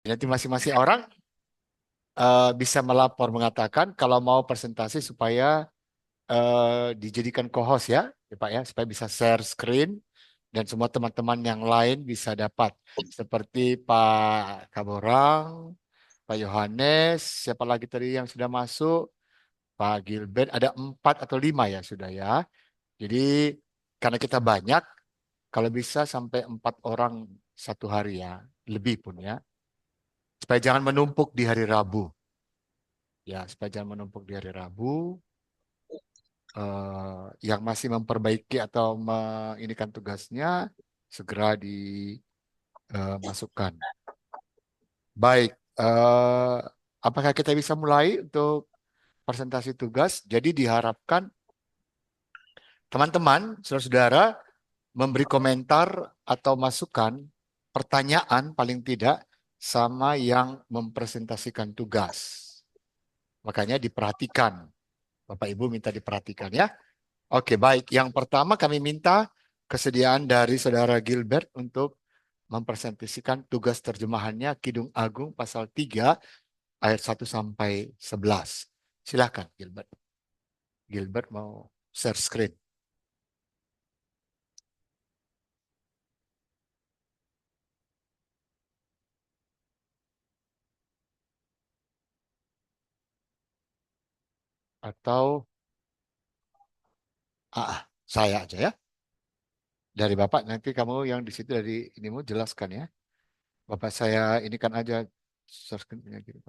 Nanti masing-masing orang bisa melapor mengatakan kalau mau presentasi supaya dijadikan co-host ya, ya Pak ya, supaya bisa share screen dan semua teman-teman yang lain bisa dapat. Seperti Pak Kaborang, Pak Yohanes, siapa lagi tadi yang sudah masuk, Pak Gilbert, ada 4 atau 5 ya sudah ya. Jadi karena kita banyak, kalau bisa sampai 4 orang 1 hari ya, lebih pun ya, supaya jangan menumpuk di hari Rabu. Ya, supaya jangan menumpuk di hari Rabu. Yang masih memperbaiki atau inikan tugasnya segera dimasukkan. Baik, apakah kita bisa mulai untuk presentasi tugas? Jadi diharapkan teman-teman, saudara-saudara memberi komentar atau masukan, pertanyaan paling tidak sama yang mempresentasikan tugas. Makanya diperhatikan. Bapak Ibu minta diperhatikan ya. Oke, baik. Yang pertama kami minta kesediaan dari Saudara Gilbert untuk mempresentasikan tugas terjemahannya Kidung Agung pasal 3 ayat 1 sampai 11. Silakan Gilbert. Gilbert mau share screen atau saya aja ya. Dari Bapak nanti kamu yang di situ dari inimu jelaskan ya. Bapak saya ini kan aja share screen-nya gitu.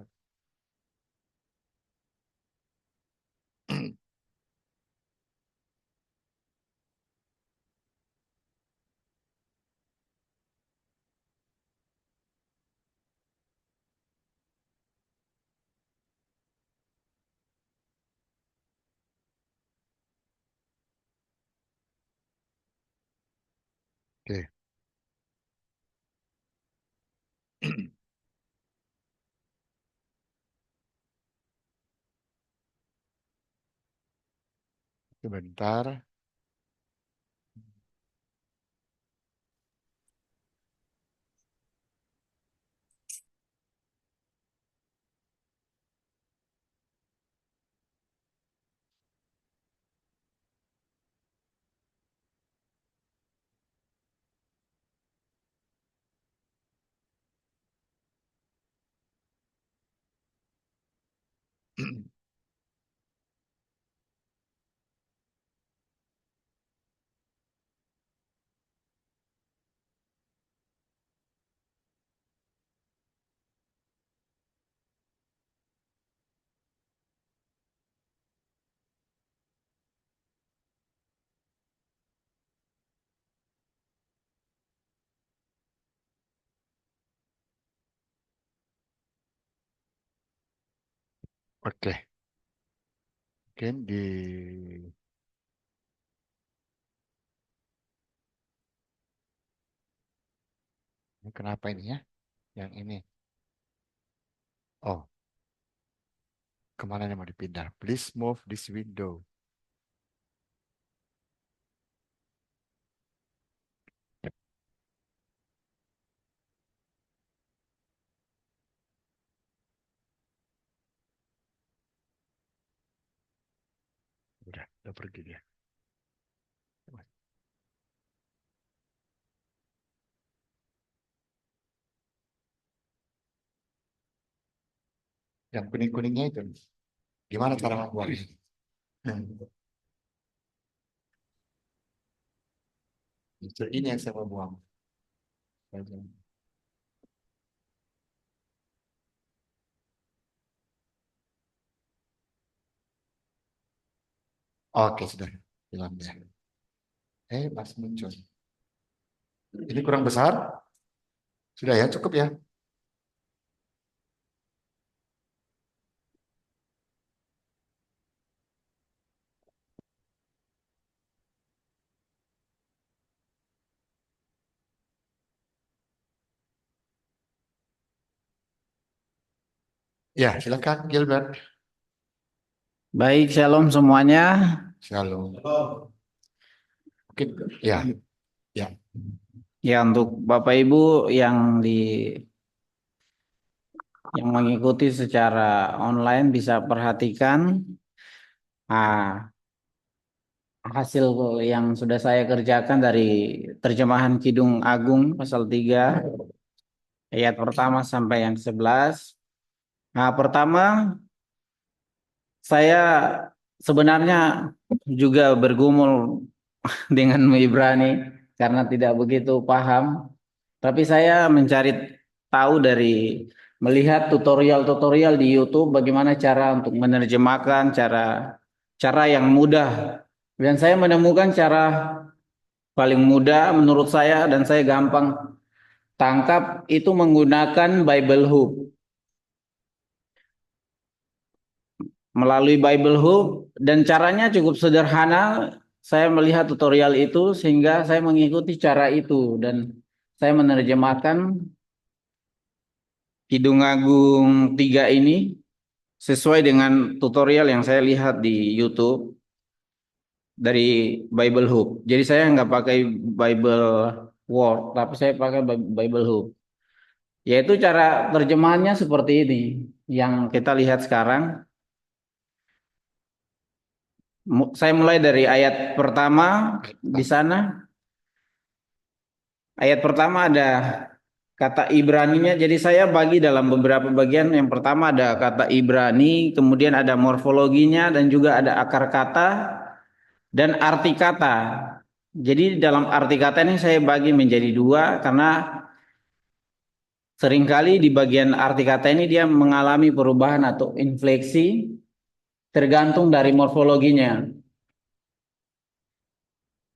Oke. Sebentar. Oke. Mungkin ini kenapa ini ya? Yang ini. Oh, kemana nih mau dipindah? Please move this window. Udah pergi dia. Yang kuning-kuningnya itu. Gimana cara membuatnya? Justru ini yang saya mau buang. Oke, sudah. Hilang ya. Pas muncul. Ini kurang besar? Sudah ya, cukup ya? Ya, silakan Gilbert. Baik, shalom semuanya. Shalom. Mungkin ya, ya. Ya, untuk Bapak Ibu yang di yang mengikuti secara online bisa perhatikan hasil yang sudah saya kerjakan dari terjemahan Kidung Agung pasal 3 ayat pertama sampai yang 11. Nah, pertama saya sebenarnya juga bergumul dengan Ibrani karena tidak begitu paham. Tapi saya mencari tahu dari melihat tutorial-tutorial di YouTube bagaimana cara untuk menerjemahkan cara cara yang mudah. Dan saya menemukan cara paling mudah menurut saya dan saya gampang tangkap itu menggunakan Bible Hub. Melalui Bible Hub dan caranya cukup sederhana. Saya melihat tutorial itu sehingga saya mengikuti cara itu dan saya menerjemahkan Kidung Agung 3 ini sesuai dengan tutorial yang saya lihat di YouTube dari Bible Hub. Jadi saya nggak pakai Bible Word, tapi saya pakai Bible Hub. Yaitu cara terjemahannya seperti ini yang kita lihat sekarang. Saya mulai dari ayat pertama di sana. Ayat pertama ada kata Ibraninya. Jadi saya bagi dalam beberapa bagian. Yang pertama ada kata Ibrani, kemudian ada morfologinya dan juga ada akar kata dan arti kata. Jadi dalam arti kata ini saya bagi menjadi dua karena seringkali di bagian arti kata ini dia mengalami perubahan atau infleksi tergantung dari morfologinya.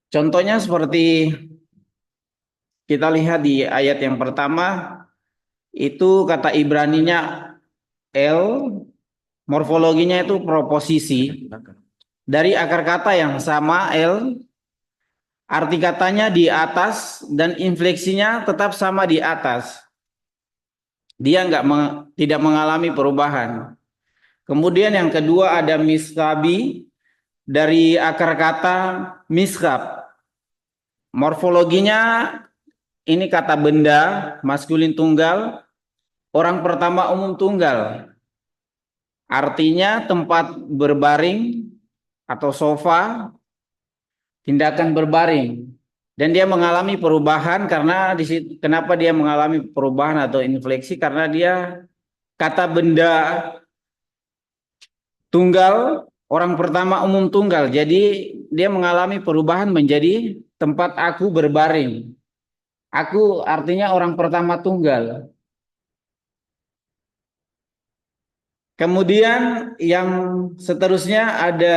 Contohnya seperti kita lihat di ayat yang pertama itu kata Ibraninya El, morfologinya itu proposisi. Dari akar kata yang sama El, arti katanya di atas dan infleksinya tetap sama di atas. Dia tidak mengalami perubahan. Kemudian yang kedua ada miskabi dari akar kata miskab. Morfologinya ini kata benda maskulin tunggal, orang pertama umum tunggal. Artinya tempat berbaring atau sofa, tindakan berbaring. Dan dia mengalami perubahan karena kenapa dia mengalami perubahan atau infleksi karena dia kata benda tunggal, orang pertama umum tunggal. Jadi dia mengalami perubahan menjadi tempat aku berbaring. Aku artinya orang pertama tunggal. Kemudian yang seterusnya ada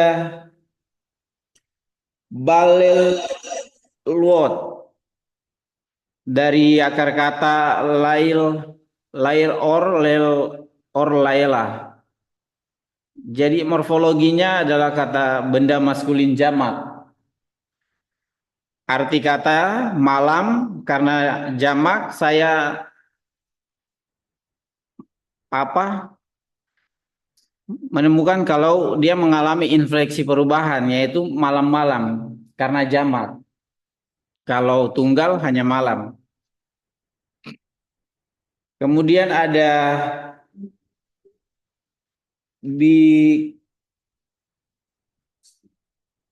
balel luot dari akar kata lail lail or laila. Jadi morfologinya adalah kata benda maskulin jamak. Arti kata malam karena jamak saya menemukan kalau dia mengalami infleksi perubahan yaitu malam-malam karena jamak. Kalau tunggal hanya malam. Kemudian ada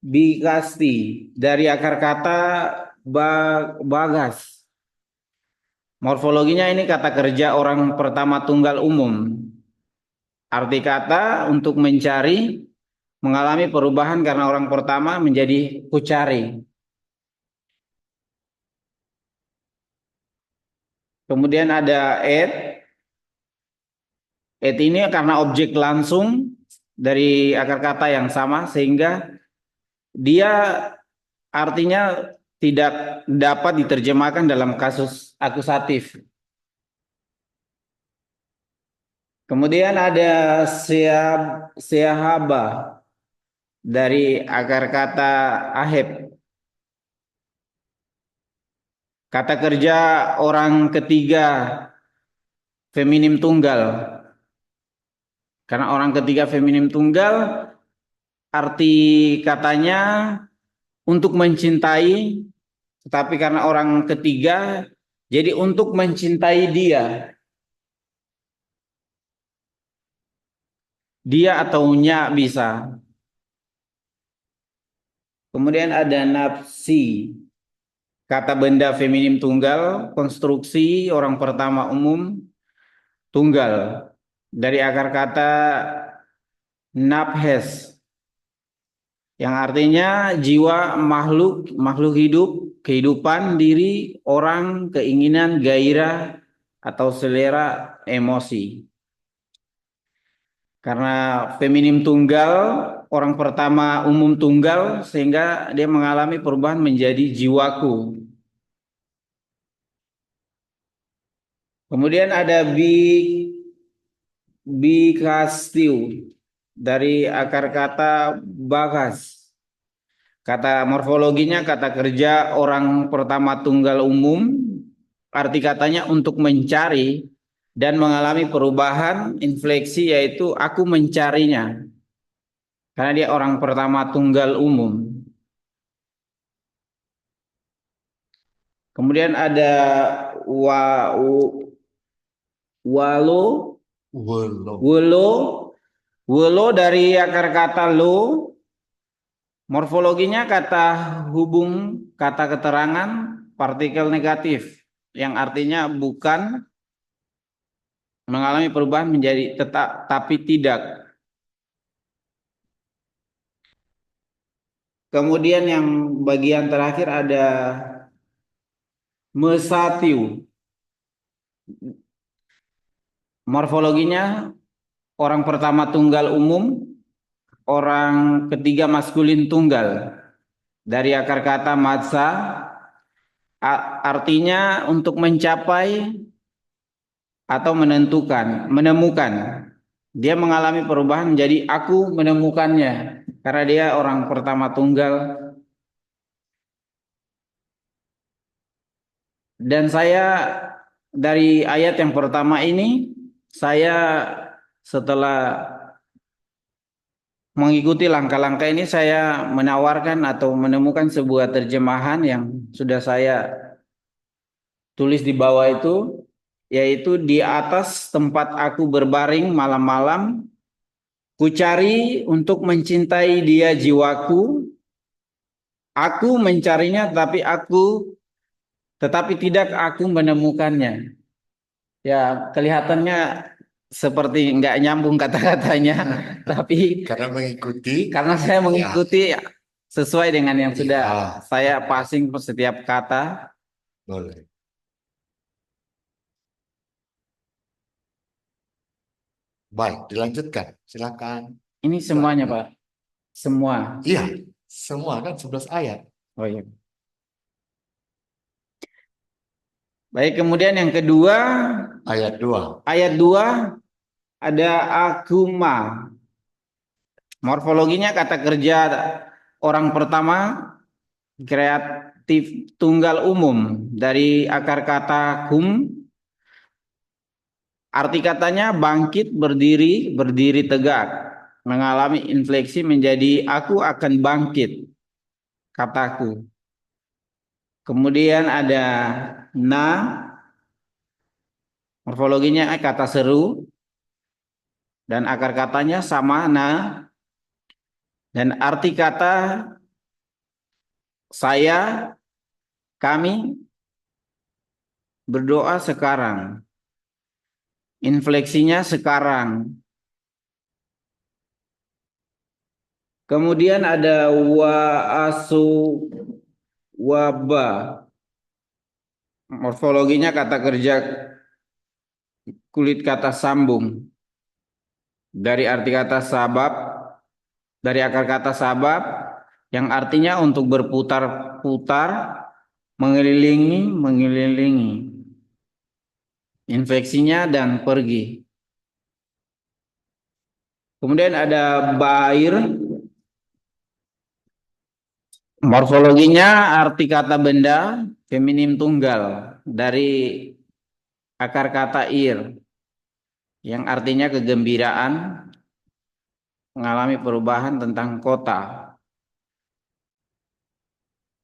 bikasti dari akar kata bagas. Morfologinya ini kata kerja orang pertama tunggal umum. Arti kata untuk mencari mengalami perubahan karena orang pertama menjadi kucari. Kemudian ada et ini karena objek langsung dari akar kata yang sama sehingga dia artinya tidak dapat diterjemahkan dalam kasus akusatif. Kemudian ada sehaba dari akar kata aheb. Kata kerja orang ketiga feminim tunggal. Karena orang ketiga feminim tunggal arti katanya untuk mencintai, tetapi karena orang ketiga jadi untuk mencintai dia. dia atau nya bisa. Kemudian ada nafsi, kata benda feminim tunggal, konstruksi orang pertama umum tunggal. Dari akar kata nafhes, yang artinya jiwa makhluk, makhluk hidup, kehidupan diri, orang, keinginan, gairah, atau selera emosi. Karena feminim tunggal, orang pertama umum tunggal, sehingga dia mengalami perubahan menjadi jiwaku. Kemudian ada bikastiu, dari akar kata bagas. Kata morfologinya, kata kerja orang pertama tunggal umum, arti katanya untuk mencari dan mengalami perubahan infleksi, yaitu aku mencarinya. Karena dia orang pertama tunggal umum. Kemudian ada walo, Belum. welo, welo dari akar kata lo, morfologinya kata hubung, kata keterangan, partikel negatif, yang artinya bukan, mengalami perubahan menjadi tetap tapi tidak. Kemudian yang bagian terakhir ada mesatiu. Morfologinya orang pertama tunggal umum, orang ketiga maskulin tunggal. Dari akar kata matza, artinya untuk mencapai atau menentukan, menemukan. Dia mengalami perubahan menjadi aku menemukannya, karena dia orang pertama tunggal. Dan saya dari ayat yang pertama ini, saya setelah mengikuti langkah-langkah ini, saya menawarkan atau menemukan sebuah terjemahan yang sudah saya tulis di bawah itu, yaitu di atas tempat aku berbaring malam-malam, ku cari untuk mencintai dia jiwaku, aku mencarinya tetapi tidak aku menemukannya. Ya, kelihatannya seperti nggak nyambung kata-katanya, tapi Karena mengikuti, karena saya ya, mengikuti sesuai dengan yang sudah ya, saya passing setiap kata. boleh. Baik, dilanjutkan. Silakan. Ini semuanya, Selanjutnya. Pak. Semua. Iya, semua kan 11 ayat. Oh iya. Baik, kemudian yang kedua, Ayat 2. ayat 2 ada akuma. Morfologinya kata kerja orang pertama kreatif tunggal umum, dari akar kata kum, arti katanya bangkit, berdiri, berdiri tegak, mengalami infleksi menjadi aku akan bangkit, kataku. Kemudian ada na, morfologinya kata seru, dan akar katanya sama na, dan arti kata saya, kami berdoa sekarang, infleksinya sekarang. Kemudian ada wa asu waba, morfologinya kata kerja kulit kata sambung, dari arti kata sabab, dari akar kata sabab, yang artinya untuk berputar-putar, mengelilingi, mengelilingi, infeksinya dan pergi. Kemudian ada bair, morfologinya arti kata benda feminim tunggal, dari akar kata ir, yang artinya kegembiraan, mengalami perubahan tentang kota.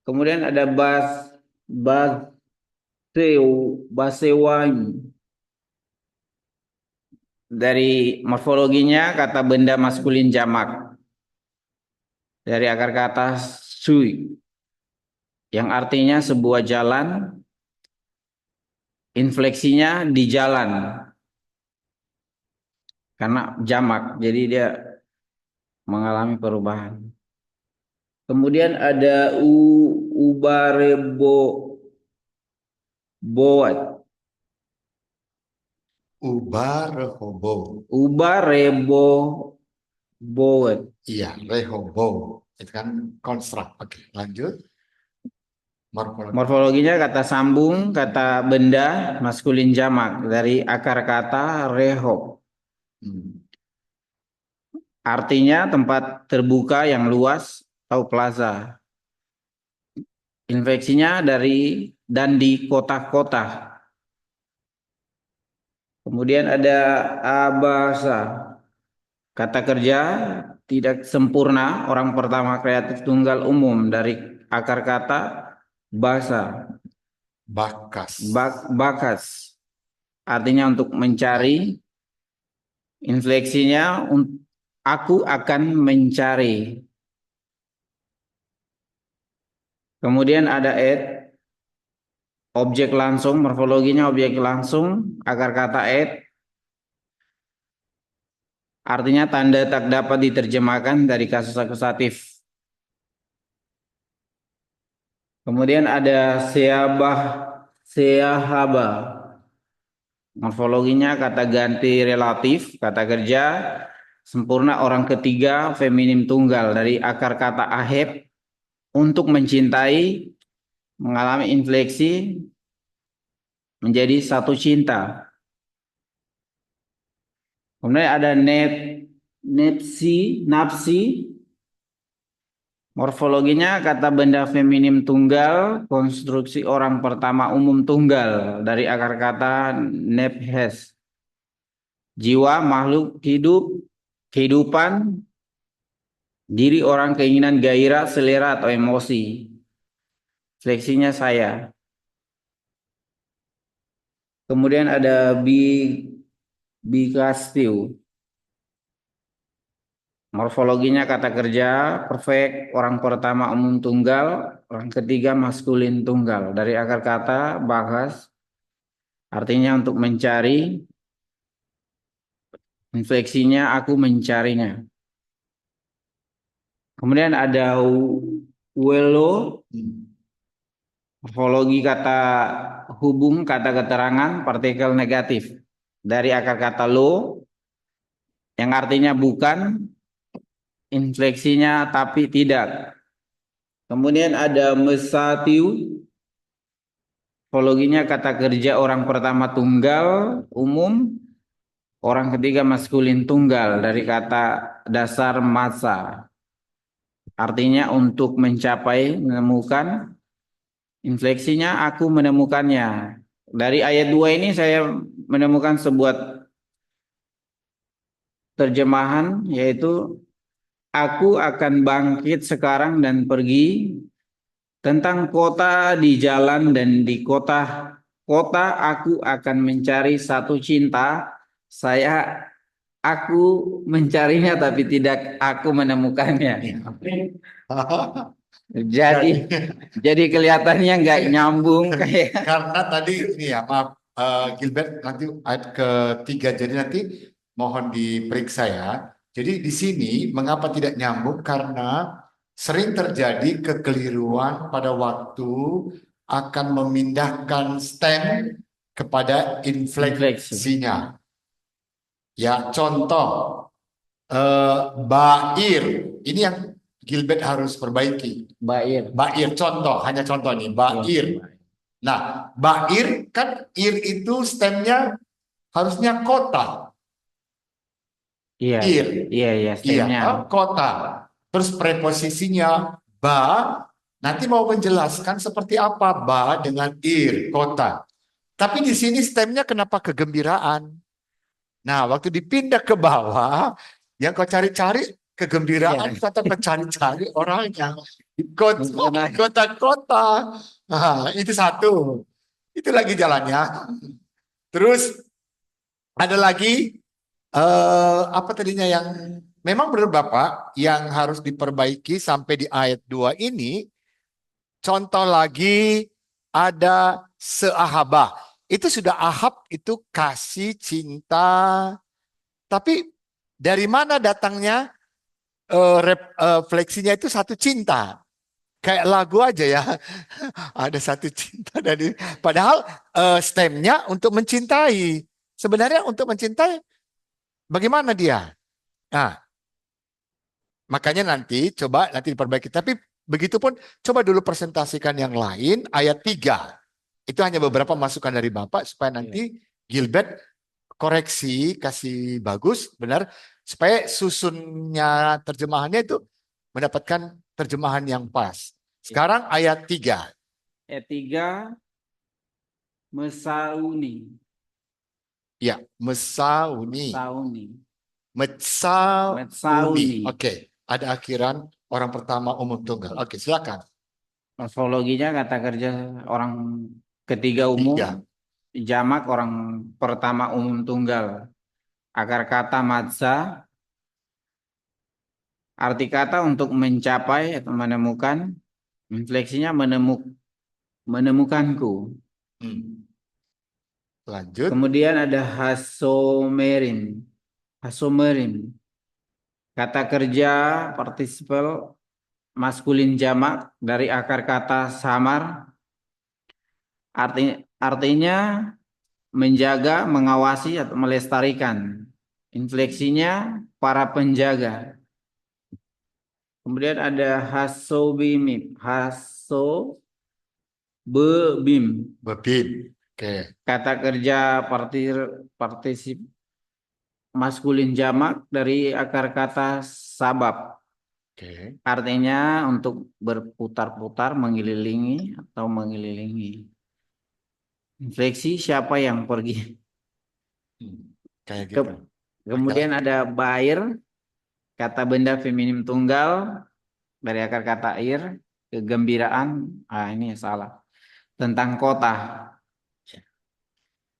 Kemudian ada baseu, basewain, dari morfologinya kata benda maskulin jamak. Dari akar kata sui yang artinya sebuah jalan, infleksinya di jalan karena jamak, jadi dia mengalami perubahan. Kemudian ada ubarebo boat, Ubah Rehoboam. ubarebo boat. Iya, Rehoboam. Itu kan konstruk. Oke, lanjut. Morfologi. Morfologinya kata sambung, kata benda maskulin jamak dari akar kata rehob. Hmm. Artinya tempat terbuka yang luas atau plaza. Infeksinya dari dan di kota-kota. Kemudian ada abasa. Kata kerja tidak sempurna, orang pertama kreatif tunggal umum dari akar kata basa. Bakas. Bakas. Artinya untuk mencari. Infleksinya aku akan mencari. Kemudian ada objek langsung, morfologinya objek langsung, akar kata artinya tanda tak dapat diterjemahkan dari kasus akusatif. Kemudian ada seahaba. Morfologinya kata ganti relatif, kata kerja, sempurna orang ketiga, feminim tunggal dari akar kata aheb, untuk mencintai, mengalami infleksi menjadi satu cinta. Kemudian ada nafsi. Morfologinya kata benda feminim tunggal, konstruksi orang pertama umum tunggal dari akar kata nephes. Jiwa, makhluk hidup, kehidupan, diri orang, keinginan, gairah, selera atau emosi. Seleksinya saya. Kemudian ada bikastiu. Morfologinya kata kerja perfect, orang pertama umum tunggal, orang ketiga maskulin tunggal. Dari akar kata bahas, artinya untuk mencari, infleksinya aku mencarinya. Kemudian ada welo, morfologi kata hubung, kata keterangan, partikel negatif. Dari akar kata lo, yang artinya bukan, infleksinya tapi tidak. Kemudian ada mesatiu, morfologinya kata kerja orang pertama tunggal umum, orang ketiga maskulin tunggal dari kata dasar masa. Artinya untuk mencapai, menemukan, infleksinya aku menemukannya. Dari ayat 2 ini saya menemukan sebuah terjemahan yaitu aku akan bangkit sekarang dan pergi, tentang kota di jalan dan di kota aku akan mencari satu cinta. Aku mencarinya tapi tidak aku menemukannya. Jadi jadi kelihatannya nggak nyambung kayak. Karena tadi ini ya, maaf, Gilbert, nanti ayat ketiga, jadi nanti mohon diperiksa ya. Jadi di sini mengapa tidak nyambung? Karena sering terjadi kekeliruan pada waktu akan memindahkan stem kepada Infleksi. infleksinya. Ya, contoh bair. Ini yang Gilbert harus perbaiki. Bair. Bair, contoh, hanya contoh nih, bair. Nah, bair kan ir itu stemnya harusnya kota. Iya, Ir. iya, iya, Iya, stemnya. kota. Terus preposisinya ba, nanti mau menjelaskan seperti apa ba dengan ir, kota. Tapi di sini stemnya kenapa kegembiraan? Nah, waktu dipindah ke bawah, yang kau cari-cari kegembiraan, Iya. kata kau cari-cari orangnya di kota-kota. Nah, itu satu. Itu lagi jalannya. Terus ada lagi Apa tadinya yang memang benar Bapak yang harus diperbaiki sampai di ayat 2 ini, contoh lagi ada seahabah. Itu sudah Ahab itu kasih cinta, tapi dari mana datangnya refleksinya itu satu cinta. Kayak lagu aja ya, ada satu cinta dari padahal stemnya untuk mencintai. Sebenarnya untuk mencintai bagaimana dia? Nah, makanya nanti diperbaiki. Tapi begitupun coba dulu presentasikan yang lain ayat 3. Itu hanya beberapa masukan dari Bapak supaya Iya. nanti Gilbert koreksi, kasih bagus, benar, supaya susunnya terjemahannya itu mendapatkan terjemahan yang pas. Iya. Sekarang ayat 3. Ayat 3, Mesauni. Ya, Mesauni. Mesauni. Metsauni. Metsauni. Oke, ada akhiran orang pertama umum tunggal. Oke, silakan. Morfologinya kata kerja orang ketiga umum, Tiga. jamak orang pertama umum tunggal. Akar kata matza, arti kata untuk mencapai atau menemukan, infleksinya menemukanku. Hmm. Lanjut. Kemudian ada hasomerin. Hasomerin. Kata kerja partisipal maskulin jamak dari akar kata samar. Artinya menjaga, mengawasi atau melestarikan. Infleksinya para penjaga. Kemudian ada hasobimim. Hasobebim. Bebim. Oke. Kata kerja partisip maskulin jamak dari akar kata sabab. Oke. Artinya untuk berputar-putar, mengelilingi atau mengelilingi. Infleksi siapa yang pergi? Hmm. Kayak gitu. Ke- Ada. Kemudian ada bair, kata benda feminim tunggal dari akar kata ir, kegembiraan. Ah, ini salah. Tentang kota.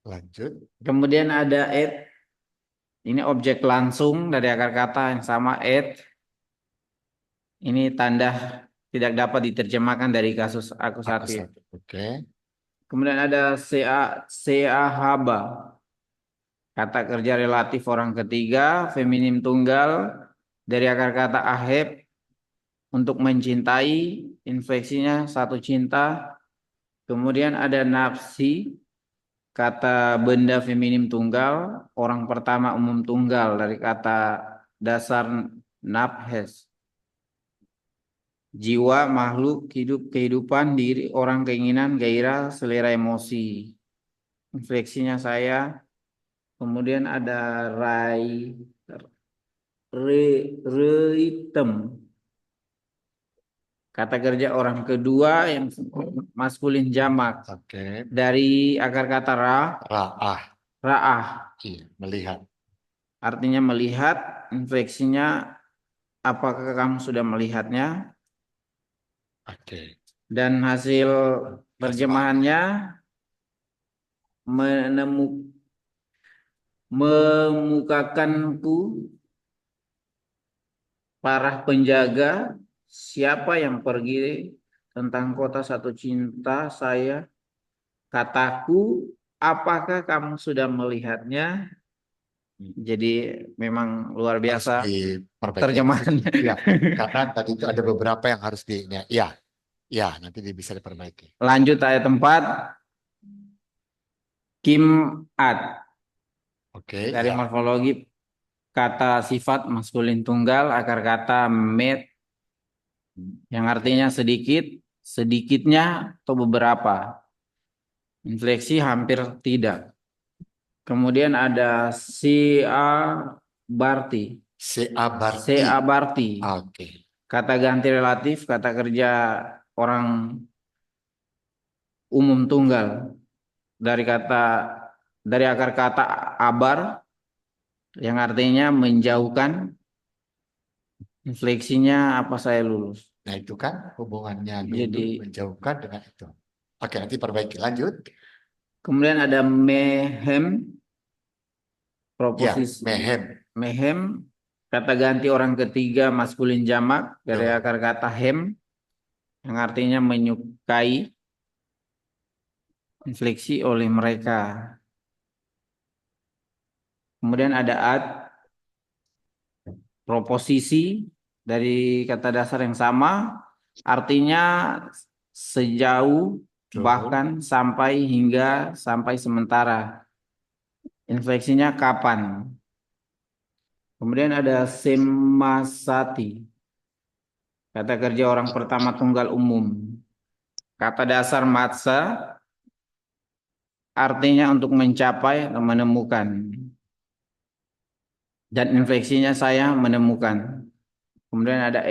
Lanjut. Kemudian ada ed, ini objek langsung dari akar kata yang sama ed. Ini tanda tidak dapat diterjemahkan dari kasus Aku akusatif. satu. Oke. Kemudian ada seahaba, kata kerja relatif orang ketiga, feminim tunggal dari akar kata aheb untuk mencintai, infleksinya satu cinta. Kemudian ada nafsi, kata benda feminim tunggal, orang pertama umum tunggal dari kata dasar nafhes. Jiwa, makhluk, hidup, kehidupan, diri, orang, keinginan, gairah, selera emosi. Infleksinya saya. Kemudian ada reitem. Kata kerja orang kedua yang maskulin jamak. Oke. Dari akar kata Raah. ra'ah. Iya, melihat. Artinya melihat, infleksinya apakah kamu sudah melihatnya? Oke. Dan hasil Terjemahan. terjemahannya menemu, memukakanku para penjaga, siapa yang pergi tentang kota satu cinta saya, kataku, apakah kamu sudah melihatnya? Hmm. Jadi memang luar Harus biasa diperbaiki. terjemahannya. Ya, karena tadi itu ada beberapa yang harus ya, ya, nanti bisa diperbaiki. Lanjut ayat 4, Kim'at. Oke, Dari ya. morfologi kata sifat maskulin tunggal, akar kata met yang artinya sedikit, sedikitnya atau beberapa. Infleksi hampir tidak. Kemudian ada Barti. Seabarti. Barti. Oke. Kata ganti relatif, kata kerja orang umum tunggal dari dari akar kata abar yang artinya menjauhkan. Infleksinya apa saya lulus. Nah, itu kan hubungannya lulu Jadi menjauhkan dengan itu. Oke, nanti perbaiki. Lanjut. kemudian ada mehem, Ya, Proposisi mehem. mehem, kata ganti orang ketiga maskulin jamak dari Tuh. akar kata hem yang artinya menyukai, infleksi oleh mereka. Kemudian ada ad, proposisi dari kata dasar yang sama, artinya sejauh, Tuh. bahkan, sampai, hingga, sampai sementara. Infleksinya kapan. Kemudian ada semasati, kata kerja orang pertama tunggal umum. Kata dasar matsa artinya untuk mencapai atau menemukan. Dan infleksinya saya menemukan. Kemudian ada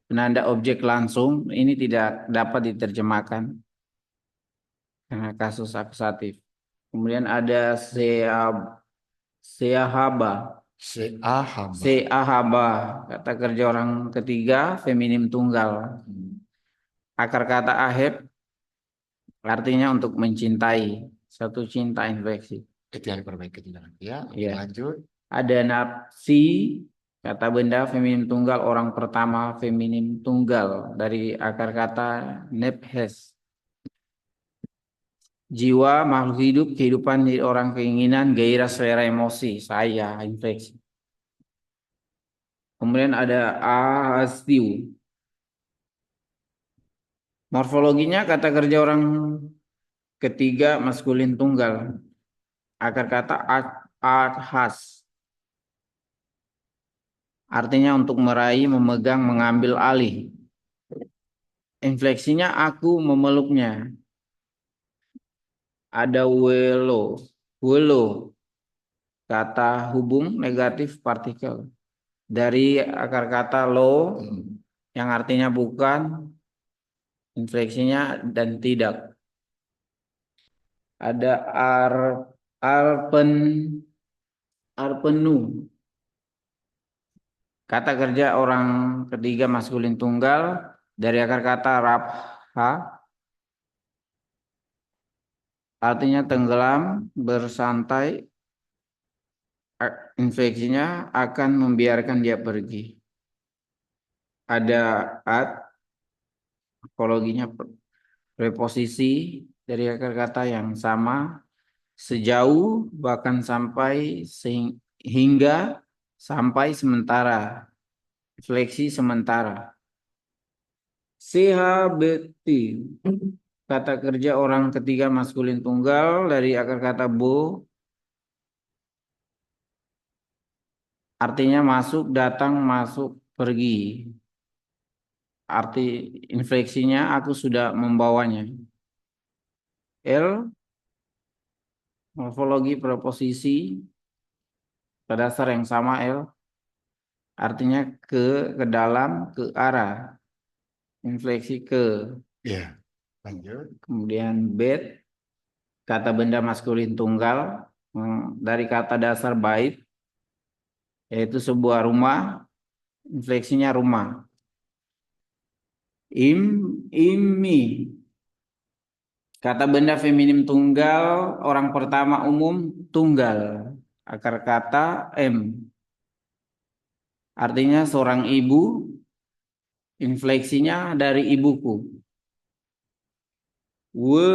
penanda objek langsung. Ini tidak dapat diterjemahkan karena kasus akusatif. Kemudian ada seahaba. Seahaba. Seahaba, kata kerja orang ketiga, feminim tunggal. Akar kata aheb artinya untuk mencintai, satu cinta infeksi. Itu yang diperbaiki tindakan. Ya, oke Ya. lanjut. Ada nafsi, kata benda feminim tunggal, orang pertama feminim tunggal dari akar kata nephes. Jiwa, makhluk hidup, kehidupan diri orang, keinginan, gairah, selera emosi, saya, infeksi. Kemudian ada ahastiu. Morfologinya kata kerja orang ketiga maskulin tunggal. Akar kata adhas. Artinya untuk meraih, memegang, mengambil alih. Infleksinya aku memeluknya. Ada welo. Welo, kata hubung negatif partikel. Dari akar kata lo yang artinya bukan, infleksinya dan tidak. Ada arpen, arpenu, kata kerja orang ketiga maskulin tunggal dari akar kata rapha, artinya tenggelam, bersantai, infeksinya akan membiarkan dia pergi. Ada at, apologinya preposisi dari akar kata yang sama, sejauh, bahkan sampai, hingga, sampai sementara, fleksi sementara. Sihabeti, kata kerja orang ketiga maskulin tunggal dari akar kata bo, artinya masuk, datang, masuk, pergi. Arti infleksinya aku sudah membawanya. L, morfologi preposisi pada dasar yang sama L, artinya ke dalam, ke arah. Infleksi ke. Ya, lanjut. Kemudian bed, kata benda maskulin tunggal dari kata dasar bait, yaitu sebuah rumah, infleksinya rumah. Imi, kata benda feminim tunggal, orang pertama umum tunggal. Akar kata M, artinya seorang ibu, infleksinya dari ibuku. We,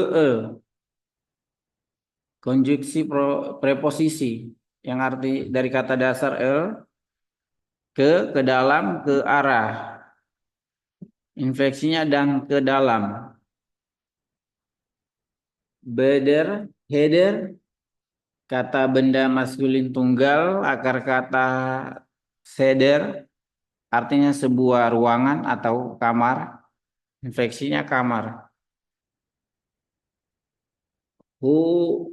konjungsi preposisi yang arti dari kata dasar ke dalam, ke arah. Infeksinya dan ke dalam. Header, kata benda maskulin tunggal, akar kata seder, artinya sebuah ruangan atau kamar. Infeksinya kamar. Ho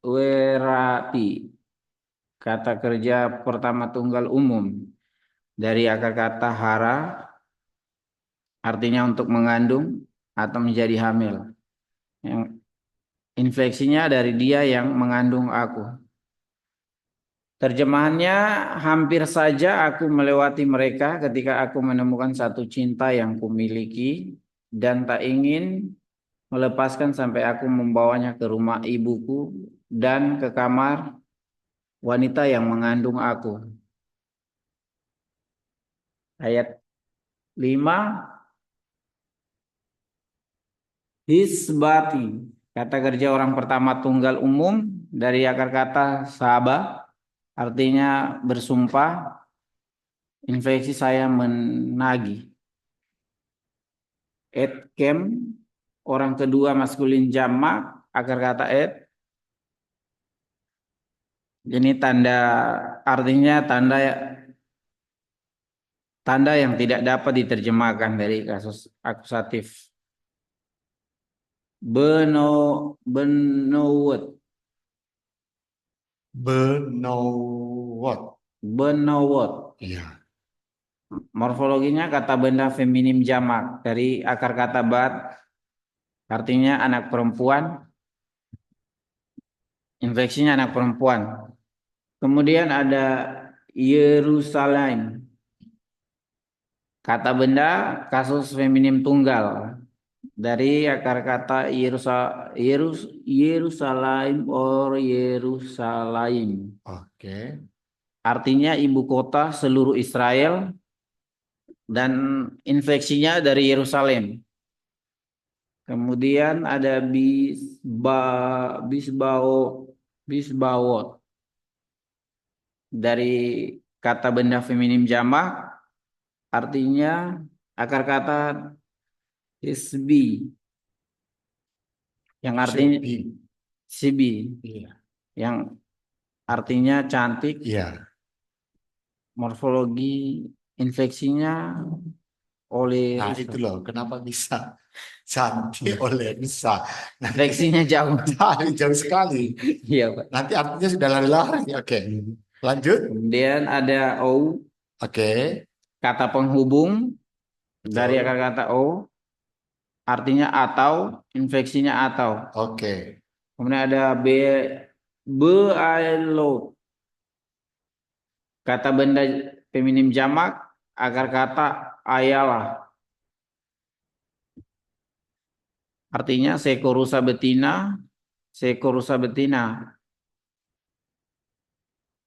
werati, kata kerja pertama tunggal umum dari akar kata hara, artinya untuk mengandung atau menjadi hamil. Yang infeksinya dari dia yang mengandung aku. Terjemahannya, hampir saja aku melewati mereka ketika aku menemukan satu cinta yang kumiliki dan tak ingin melepaskan sampai aku membawanya ke rumah ibuku dan ke kamar wanita yang mengandung aku. Ayat 5, hisbati, kata kerja orang pertama tunggal umum dari akar kata sabah, artinya bersumpah. Infeksi saya menagih. Et kem, orang kedua maskulin jamak, akar kata et. Ini tanda, artinya tanda yang tidak dapat diterjemahkan dari kasus akusatif. Benowet, Benowot. benowet. Iya. Morfologinya kata benda feminim jamak dari akar kata bat, artinya anak perempuan. Infeksinya anak perempuan. Kemudian ada Yerusalem. Kata benda kasus feminim tunggal dari akar kata Yerusalem or Yerusalem. Oke. Artinya ibu kota seluruh Israel dan infeksinya dari Yerusalem. Kemudian ada bisbawot dari kata benda feminim jamak, artinya akar kata isbi yang artinya Should be. sibi Iya. yang artinya cantik. Iya. Morfologi infeksinya oleh Nah, rusa. itu loh, kenapa bisa cantik oleh Nisa. Nanti Infeksinya jauh. jauh sekali. Iya, Pak. Nanti artinya sudah lari-lari. Oke. Lanjut. Kemudian ada o, Oke. kata penghubung dari Betul. akar kata o, artinya atau, infeksinya atau. Oke. Kemudian ada beailot, kata benda feminim jamak, akar kata ayalah, artinya seekor rusa betina, seekor rusa betina.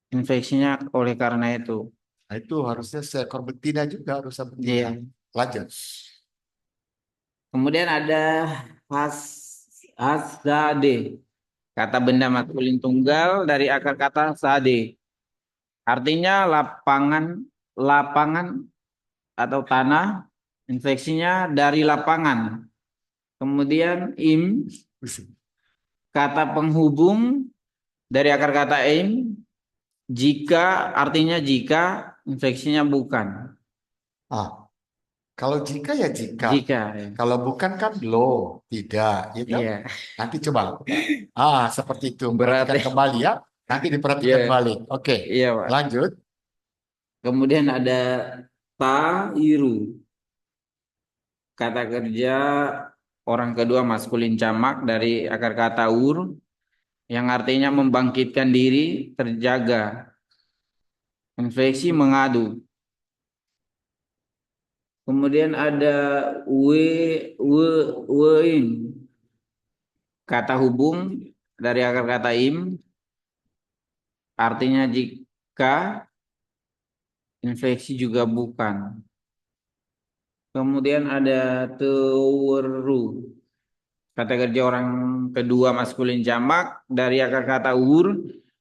Infeksinya oleh karena itu. Nah, itu harusnya seekor betina juga, rusa betina. Iya. Lanjut. Kemudian ada has hasade, kata benda maskulin tunggal dari akar kata sade. Artinya lapangan atau tanah. Infeksinya dari lapangan. Kemudian kata penghubung dari akar kata jika, artinya jika, infeksinya bukan. Ah, kalau jika ya jika. Jika, ya. Kalau bukan kan lo, tidak, gitu. Iya, Nanti coba. Seperti itu. berat Perhatikan ya. kembali ya. Nanti diperhatikan Iya, kembali. Oke, iya, Pak. lanjut. Kemudian ada tairu, kata kerja orang kedua maskulin jamak dari akar kata ur yang artinya membangkitkan diri, terjaga. Infeksi mengadu. Kemudian ada we wein, kata hubung dari akar kata artinya jika, infeksi juga bukan. Kemudian ada teweru, kata kerja orang kedua maskulin jamak dari akar kata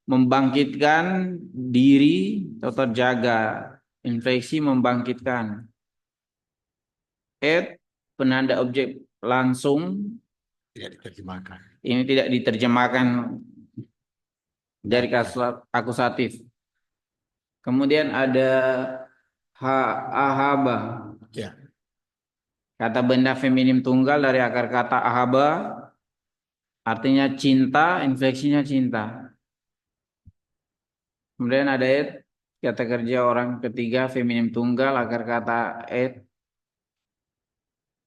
membangkitkan diri atau terjaga. Infeksi membangkitkan. Penanda objek langsung, Tidak diterjemahkan. ini tidak diterjemahkan dari Oke. kasus akusatif. Kemudian ada ahaba, Ya. kata benda feminim tunggal dari akar kata ahaba, artinya cinta, infeksinya cinta. Kemudian ada kata kerja orang ketiga feminim tunggal, akar kata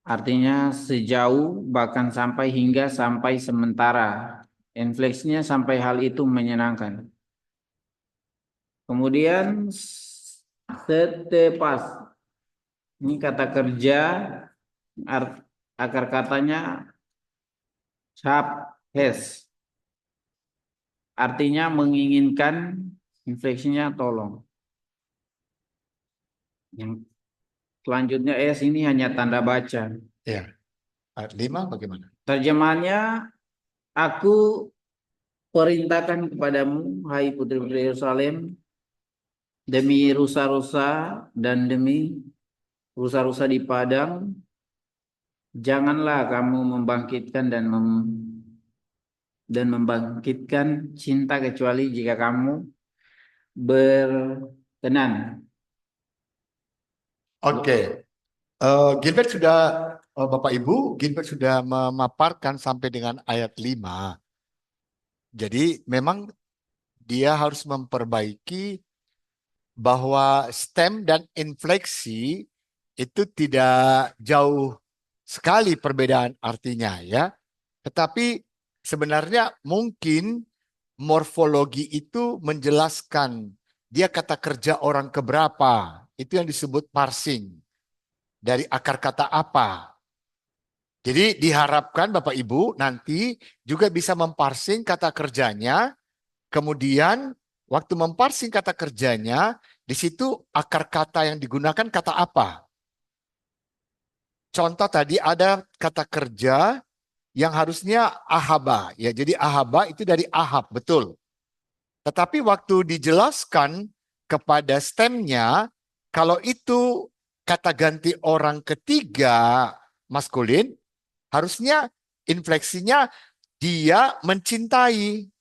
artinya sejauh, bahkan sampai, hingga, sampai, sementara. Infleksinya sampai hal itu menyenangkan. Kemudian setepas, ini kata kerja akar katanya has, artinya menginginkan, Infleksinya tolong. Yang selanjutnya S ini hanya tanda baca. Ya. Ayat 5 bagaimana? Terjemahannya, aku perintahkan kepadamu, hai putri-putri Yerusalem, demi rusa-rusa dan demi rusa-rusa di padang, janganlah kamu membangkitkan dan membangkitkan cinta kecuali jika kamu berkenan. Oke. Gilbert sudah, Bapak Ibu, Gilbert sudah memaparkan sampai dengan ayat 5. Jadi memang dia harus memperbaiki bahwa stem dan infleksi itu tidak jauh sekali perbedaan artinya ya. Tetapi sebenarnya mungkin morfologi itu menjelaskan dia kata kerja orang keberapa. Itu yang disebut parsing. Dari akar kata apa. Jadi diharapkan Bapak Ibu nanti juga bisa memparsing kata kerjanya. Kemudian waktu memparsing kata kerjanya, di situ akar kata yang digunakan kata apa. Contoh tadi ada kata kerja yang harusnya ahaba. Ya, jadi ahaba itu dari ahab, betul. Tetapi waktu dijelaskan kepada stemnya, kalau itu kata ganti orang ketiga maskulin, harusnya infleksinya dia mencintai.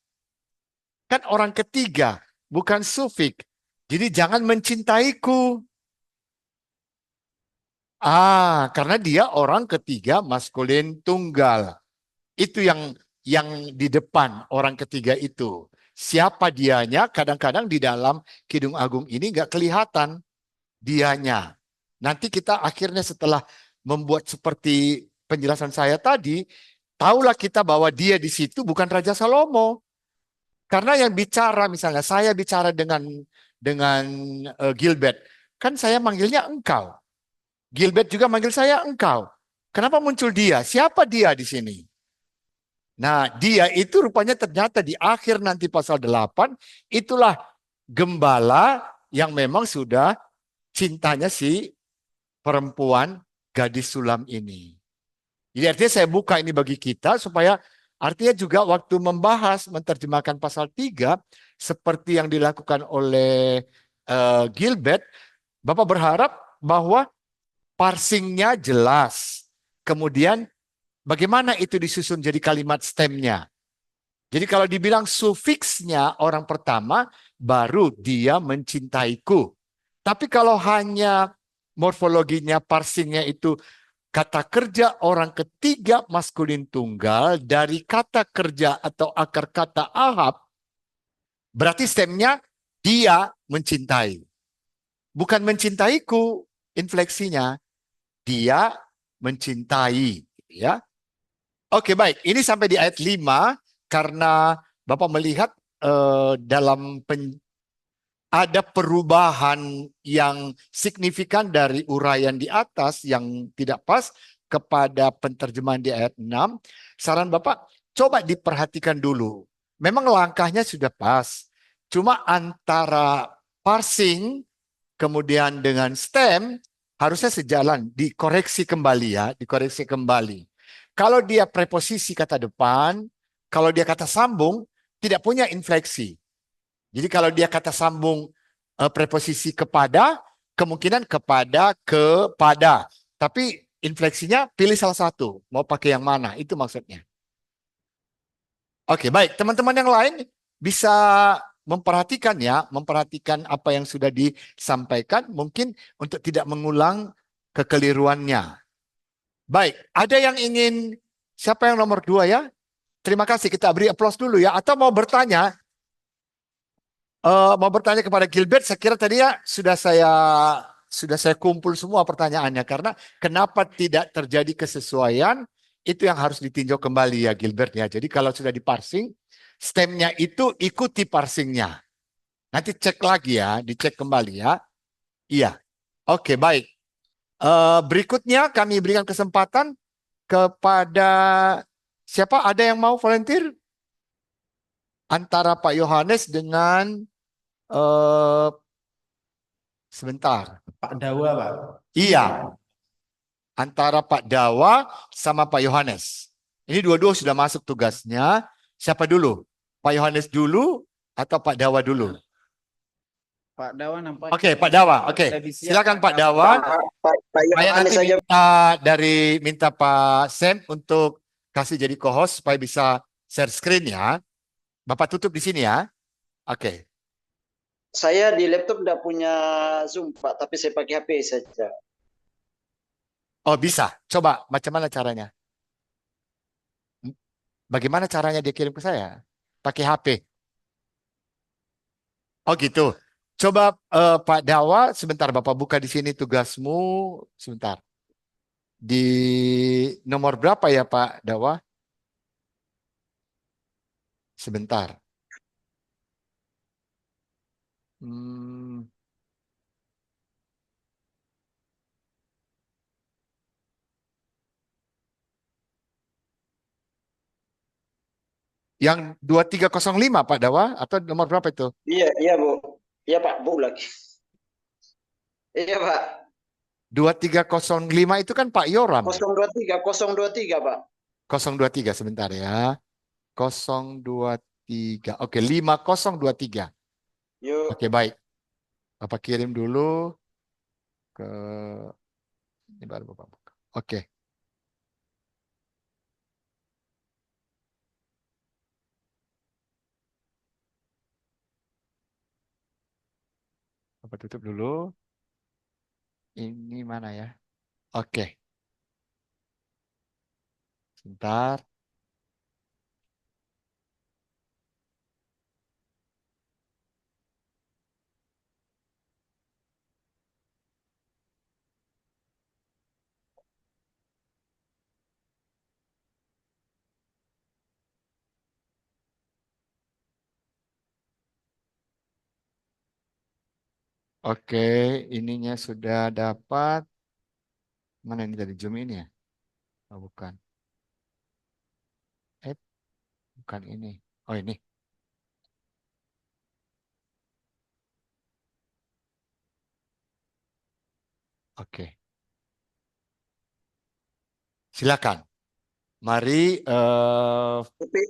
Kan orang ketiga, bukan sufik. Jadi jangan mencintaiku. Karena dia orang ketiga maskulin tunggal. Itu yang di depan orang ketiga itu. Siapa dianya? Kadang-kadang di dalam Kidung Agung ini nggak kelihatan dianya. Nanti kita akhirnya setelah membuat seperti penjelasan saya tadi, tahulah kita bahwa dia di situ bukan Raja Salomo. Karena yang bicara misalnya saya bicara dengan Gilbert, kan saya manggilnya engkau. Gilbert juga manggil saya engkau. Kenapa muncul dia? Siapa dia di sini? Nah, dia itu rupanya ternyata di akhir nanti pasal 8, itulah gembala yang memang sudah cintanya si perempuan gadis sulam ini. Jadi artinya saya buka ini bagi kita supaya artinya juga waktu membahas, menerjemahkan pasal 3, seperti yang dilakukan oleh Gilbert, Bapak berharap bahwa parsingnya jelas. Kemudian bagaimana itu disusun jadi kalimat stemnya. Jadi kalau dibilang sufiksnya orang pertama, baru dia mencintaiku. Tapi kalau hanya morfologinya, parsingnya itu kata kerja orang ketiga maskulin tunggal dari kata kerja atau akar kata ahab, berarti stemnya dia mencintai. Bukan mencintaiku, infleksinya dia mencintai. Ya, oke, baik. Ini sampai di ayat 5 karena Bapak melihat dalam ada perubahan yang signifikan dari uraian di atas yang tidak pas kepada penterjemahan di ayat 6. Saran Bapak, coba diperhatikan dulu. Memang langkahnya sudah pas. Cuma antara parsing kemudian dengan stem harusnya sejalan, dikoreksi kembali ya, dikoreksi kembali. Kalau dia preposisi kata depan, kalau dia kata sambung, tidak punya infleksi. Jadi kalau dia kata sambung preposisi kepada, kemungkinan kepada. Tapi infleksinya pilih salah satu. Mau pakai yang mana? Itu maksudnya. Oke, baik. Teman-teman yang lain bisa memperhatikan ya, memperhatikan apa yang sudah disampaikan, mungkin untuk tidak mengulang kekeliruannya. Baik, ada yang ingin, siapa yang nomor 2 ya? Terima kasih, kita beri aplaus dulu ya. Atau mau bertanya kepada Gilbert, saya kira tadi ya sudah saya kumpul semua pertanyaannya karena kenapa tidak terjadi kesesuaian itu yang harus ditinjau kembali ya Gilbert ya. Jadi kalau sudah diparsing, stemnya itu ikuti parsingnya. Nanti cek lagi ya, dicek kembali ya. Iya. Oke, baik. Berikutnya kami berikan kesempatan kepada siapa? Ada yang mau volunteer? Antara Pak Yohanes dengan Eh, sebentar. Pak Dawa, Pak. Iya, antara Pak Dawa sama Pak Yohanes. Ini dua-dua sudah masuk tugasnya. Siapa dulu? Pak Yohanes dulu atau Pak Dawa dulu? Pak Dawa nampaknya Oke, Pak Dawa. Oke, lebih siap, silakan Pak Pak Dawa. Dawa. Pak Saya nanti Yohanes saja. minta Pak Sam untuk kasih jadi co-host supaya bisa share screen ya. Bapak tutup di sini ya. Oke. Saya di laptop tidak punya Zoom, Pak, tapi saya pakai HP saja. Oh, bisa. Coba macam mana caranya? Bagaimana caranya dia kirim ke saya? Pakai HP. Oh gitu. Coba Pak Dawa, sebentar Bapak buka di sini tugasmu. Sebentar. Di nomor berapa ya Pak Dawa? Sebentar. Hmm, yang 2305 Pak Dawa atau nomor berapa itu? Iya, iya, Bu. Iya, Pak, Bu lagi. Iya, Pak. 2305 itu kan Pak Yoram. 023, Pak. 023 sebentar ya. 023. Oke, 5023. Oke, Yuk. baik. Bapak kirim dulu ke ini baru Bapak buka. Oke. Bapak tutup dulu. Ini mana ya? Oke. Sebentar. Oke, ininya sudah dapat. Mana ini dari Zoom ini ya? Oh, bukan. Eh, bukan ini. Oh, ini. Oke. Silakan. Mari Tapi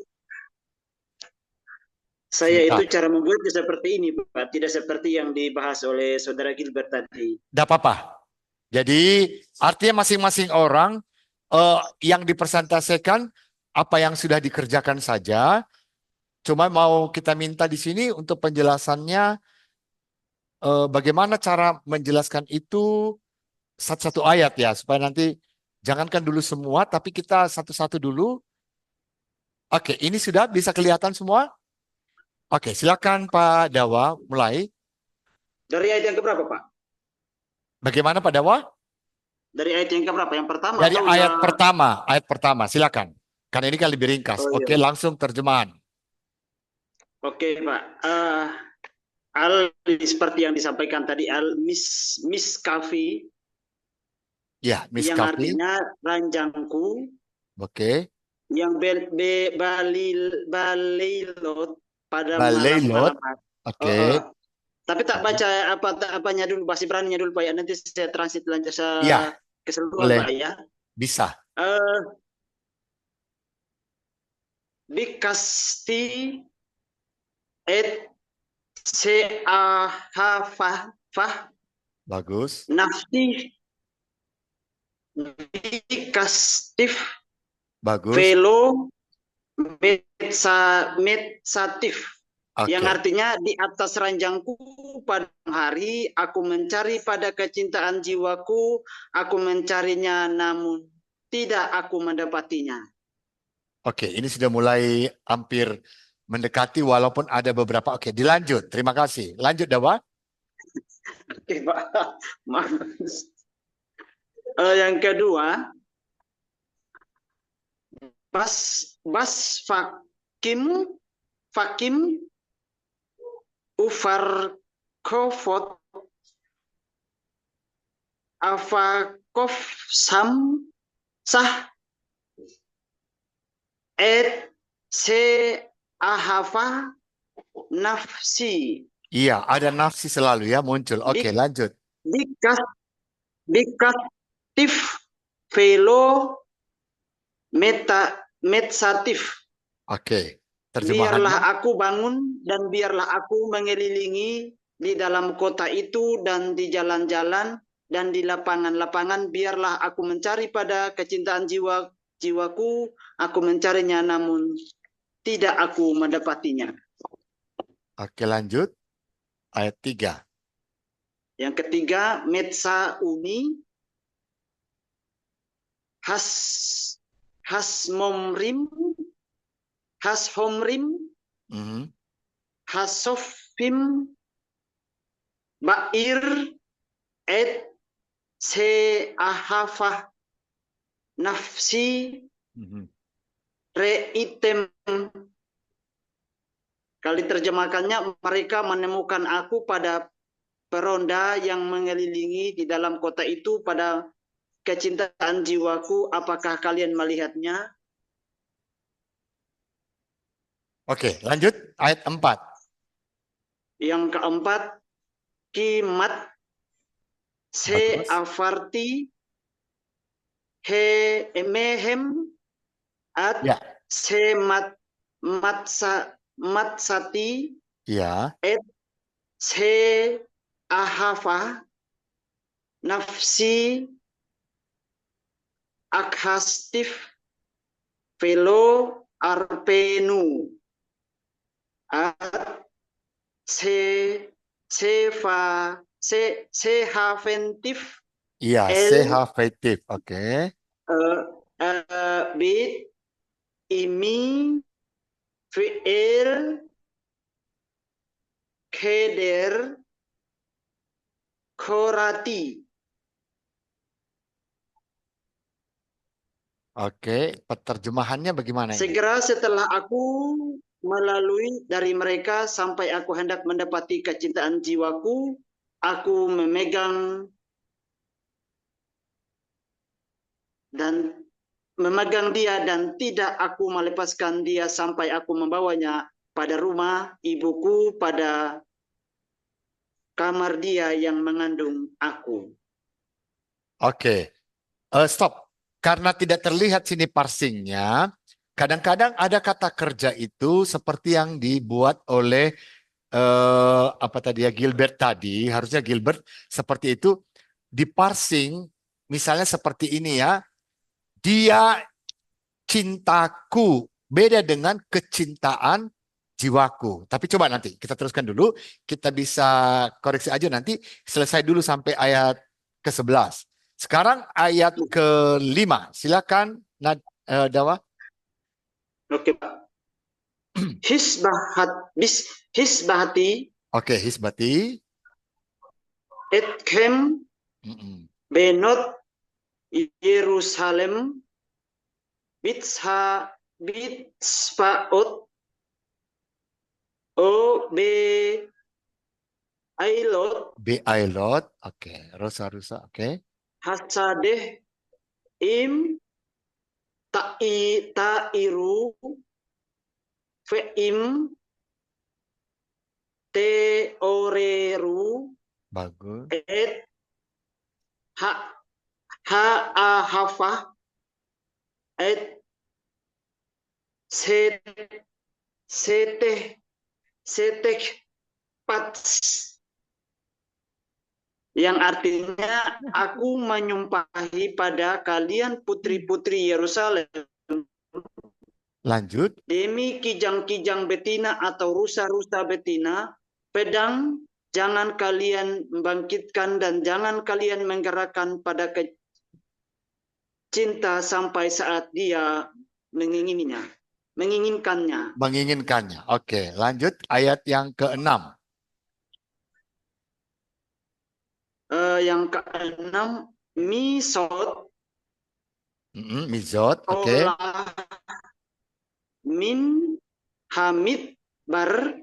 saya itu sebentar. cara membuatnya seperti ini, Pak. Tidak seperti yang dibahas oleh Saudara Gilbert tadi. Tidak apa-apa. Jadi artinya masing-masing orang yang dipresentasikan apa yang sudah dikerjakan saja. Cuma mau kita minta di sini untuk penjelasannya bagaimana cara menjelaskan itu satu-satu ayat ya supaya nanti jangankan dulu semua tapi kita satu-satu dulu. Oke, ini sudah bisa kelihatan semua? Oke, silakan Pak Dawa mulai. Dari ayat yang keberapa, Pak? Bagaimana Pak Dawa? Dari ayat yang keberapa? Yang pertama Dari atau ayat pertama, silakan. Karena ini kan lebih ringkas. Oh, iya. Oke, langsung terjemahan. Oke, Pak. Seperti yang disampaikan tadi, miskafi, Ya, Miss yang Kavi. artinya ranjangku, Oke. yang balilot pada Baleilot. malam hari. Oke. Tapi tak baca apanya dulu, bahasa Ibraninya dulu, Pak. Ya, nanti saya transit lanjut Ya, keseluruhan, boleh. Pak, ya. Bisa. Bikasti et seahafah Bagus. nafsi bikastif Bagus. velo metsatif, Oke. yang artinya di atas ranjangku pada hari aku mencari pada kecintaan jiwaku, aku mencarinya namun tidak aku mendapatinya. Oke, ini sudah mulai hampir mendekati walaupun ada beberapa. Oke, dilanjut. Terima kasih. Lanjut, Dawa. Oke, Pak. Maaf. Yang kedua, bas fakim ufar kofot afakof sam sah et se ahafa nafsi. Iya, ada nafsi selalu ya muncul. Oke, Dik, lanjut. dikas, dikatif, velo, medsatif. Oke, Biarlah terjemahannya. aku bangun dan biarlah aku mengelilingi di dalam kota itu dan di jalan-jalan dan di lapangan-lapangan. Biarlah aku mencari pada kecintaan jiwaku. Aku mencarinya namun tidak aku mendapatinya. Oke, lanjut. Ayat 3. Yang ketiga, metsa umi hasmomrim hashomrim Mhm. hasofim bair et se ahafah nafsi Mhm. reitem. Kali terjemahkannya, mereka menemukan aku pada peronda yang mengelilingi di dalam kota itu pada kecintaan jiwaku. Apakah kalian melihatnya? Oke, lanjut. Ayat 4. Yang keempat, kimat se Bagus. afarti he mehem at Ya, se matsati ya. et se ahafa nafsi akhastif velo arpenu at se sefa sehaventif Iya, el sehavetif. Oke. bit imi fi'il keder korati. Oke, penerjemahannya bagaimana ini? Segera setelah aku melalui dari mereka sampai aku hendak mendapati kecintaan jiwaku, aku memegang dia dan tidak aku melepaskan dia sampai aku membawanya pada rumah ibuku, pada kamar dia yang mengandung aku. Oke, stop. Karena tidak terlihat sini parsingnya, kadang-kadang ada kata kerja itu seperti yang dibuat oleh apa tadi ya Gilbert tadi, harusnya Gilbert seperti itu diparsing, misalnya seperti ini ya, dia cintaku beda dengan kecintaan jiwaku. Tapi coba nanti kita teruskan dulu, kita bisa koreksi aja nanti, selesai dulu sampai ayat ke-11. Sekarang ayat ke-5. Silakan Dawa. Oke, Pak. Hisbahati Oke, Hisbati. etkem Mm-mm. benot Yerusalem bitspaot o be ailot Beailot. Oke, Rosa-Rusa. Oke. hasadeh im tairu feim teoreru Bagus. et ha ahafa et seteh seteh pats, yang artinya aku menyumpahi pada kalian putri-putri Yerusalem Lanjut. demi kijang-kijang betina atau rusa-rusa betina, pedang jangan kalian membangkitkan dan jangan kalian menggerakkan pada cinta sampai saat dia menginginkannya. Menginginkannya. Oke, lanjut ayat yang ke-6. Yang keenam, misot Mizot. Oke. olah min hamid bar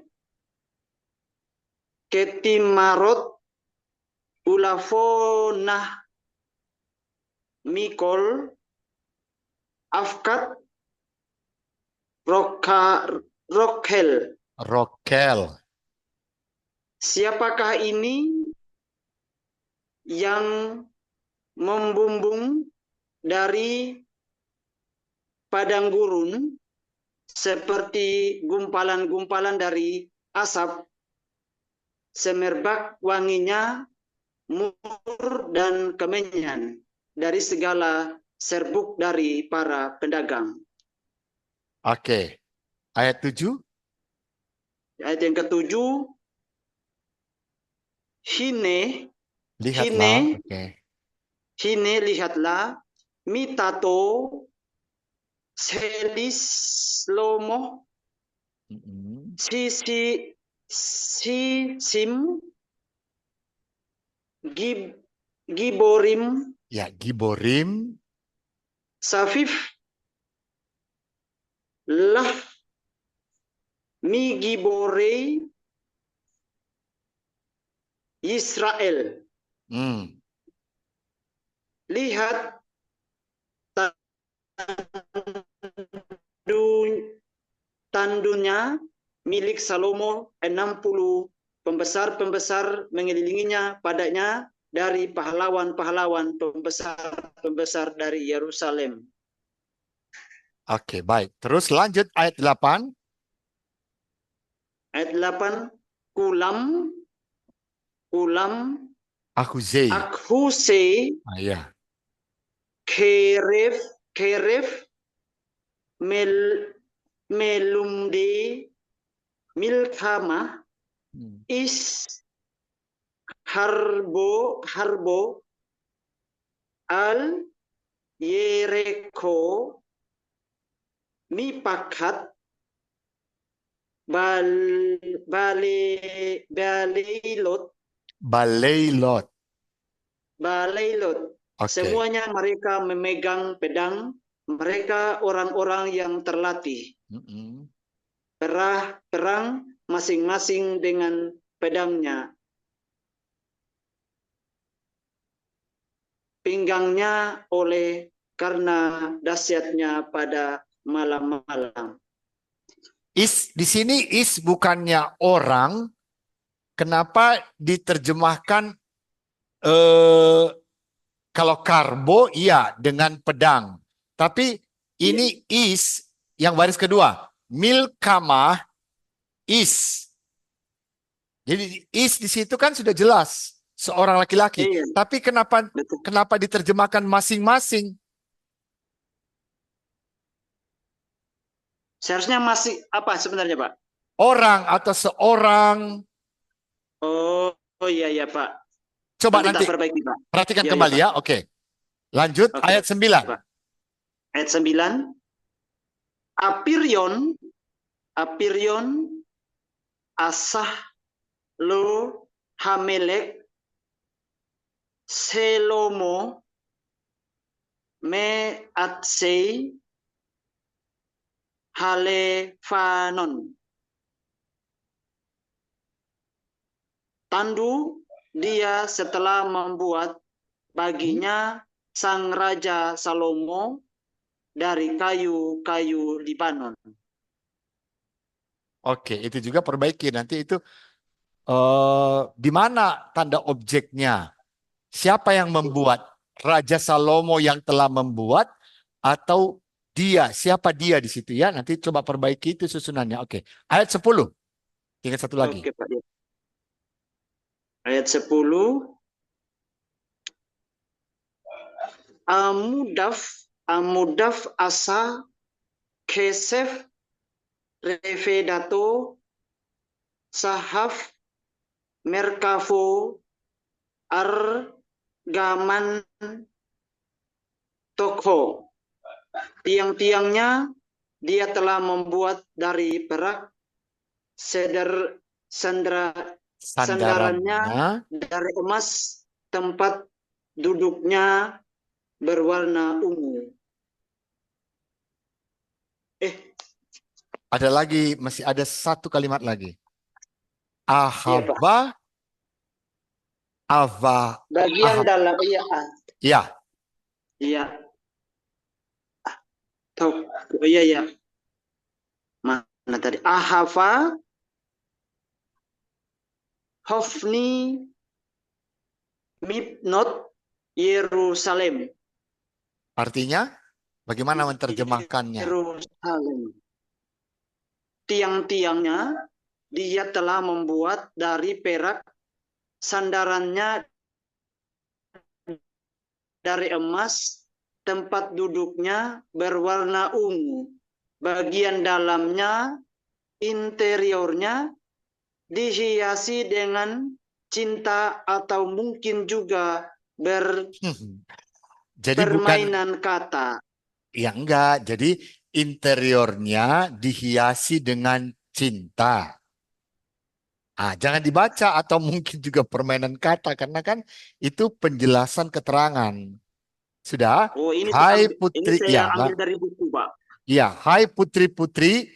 ketimarot ulafonah mikol afkat rokhel. Rokel. Siapakah ini yang membumbung dari padang gurun seperti gumpalan-gumpalan dari asap, semerbak wanginya mur dan kemenyan dari segala serbuk dari para pedagang. Oke. Ayat 7. Ayat yang ketujuh, hine, Lihatlah. Oke. hine lihatlah, mitato selis lomo Mm-mm. sim giborim Ya, Giborim. safif lah mi giborei Israel. Hmm. Lihat tandunya milik Salomo, 60 pembesar-pembesar mengelilinginya padanya dari pahlawan-pahlawan pembesar-pembesar dari Yerusalem. Oke, baik. Terus lanjut ayat 8. Ayat 8, kulam Ahuzei. akhuse Ah, ya. keref mel melumde milkama Hmm. is harbo al Yereko mipakat baleilot Baleilot. Oke. Semuanya mereka memegang pedang, mereka orang-orang yang terlatih. Mm-mm. Perang masing-masing dengan pedangnya. Pinggangnya oleh karena dahsyatnya pada malam-malam. Di sini bukannya orang. Kenapa diterjemahkan kalau karbo iya dengan pedang. Tapi ini yang baris kedua. Milkamah is. Jadi di situ kan sudah jelas seorang laki-laki. Iya, Tapi betul. kenapa diterjemahkan masing-masing? Seharusnya masih apa sebenarnya, Pak? Orang atau seorang. Oh iya Pak. Coba Nanti nanti tak perbaiki, Pak. perhatikan Iya, kembali Pak. ya. Oke. Lanjut Oke, ayat 9. Pak. Ayat 9. Apirion asah lo hamelek selomo me atsei halefanon. Tandu dia setelah membuat baginya sang Raja Salomo dari kayu-kayu Libanon. Oke, itu juga perbaiki. Nanti itu di mana tanda objeknya? Siapa yang membuat? Raja Salomo yang telah membuat atau dia? Siapa dia di situ ya? Nanti coba perbaiki itu susunannya. Oke. Ayat 10. Tinggal satu lagi. Oke, Pak. Ayat 10. Amudaf asa kesef refedato sahaf merkavo argaman toko. Tiang-tiangnya dia telah membuat dari perak, sandarannya dari emas, tempat duduknya berwarna ungu. Ada lagi, masih ada satu kalimat lagi. Iya, Pak. Bagian dalam, iya. Iya. Iya. Tahu. Iya. Mana tadi? Ahava Hofni Mibnot Yerusalem. Artinya, bagaimana menerjemahkannya? Yerusalem. Tiang-tiangnya dia telah membuat dari perak, sandarannya dari emas, tempat duduknya berwarna ungu. Bagian dalamnya, interiornya dihiasi dengan cinta atau mungkin juga Jadi bukan, permainan kata. ya enggak. Jadi interiornya dihiasi dengan cinta. Jangan dibaca atau mungkin juga permainan kata karena kan itu penjelasan keterangan. Sudah? Oh, ini Hai ini putri, saya ya, ambil dari buku, Pak. ya, hai putri-putri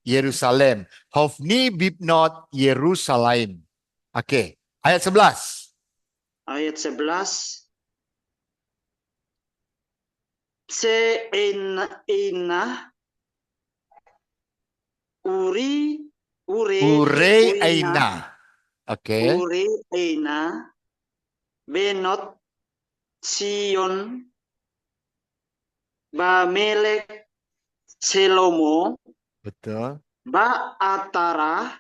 Yerusalem. Hofni bibnot Yerusalem. Oke, ayat 11. Ayat 11. Se'inah uri Urei eina aina. Oke. uri eina benot Sion ba melek Selomo Betul. ba atara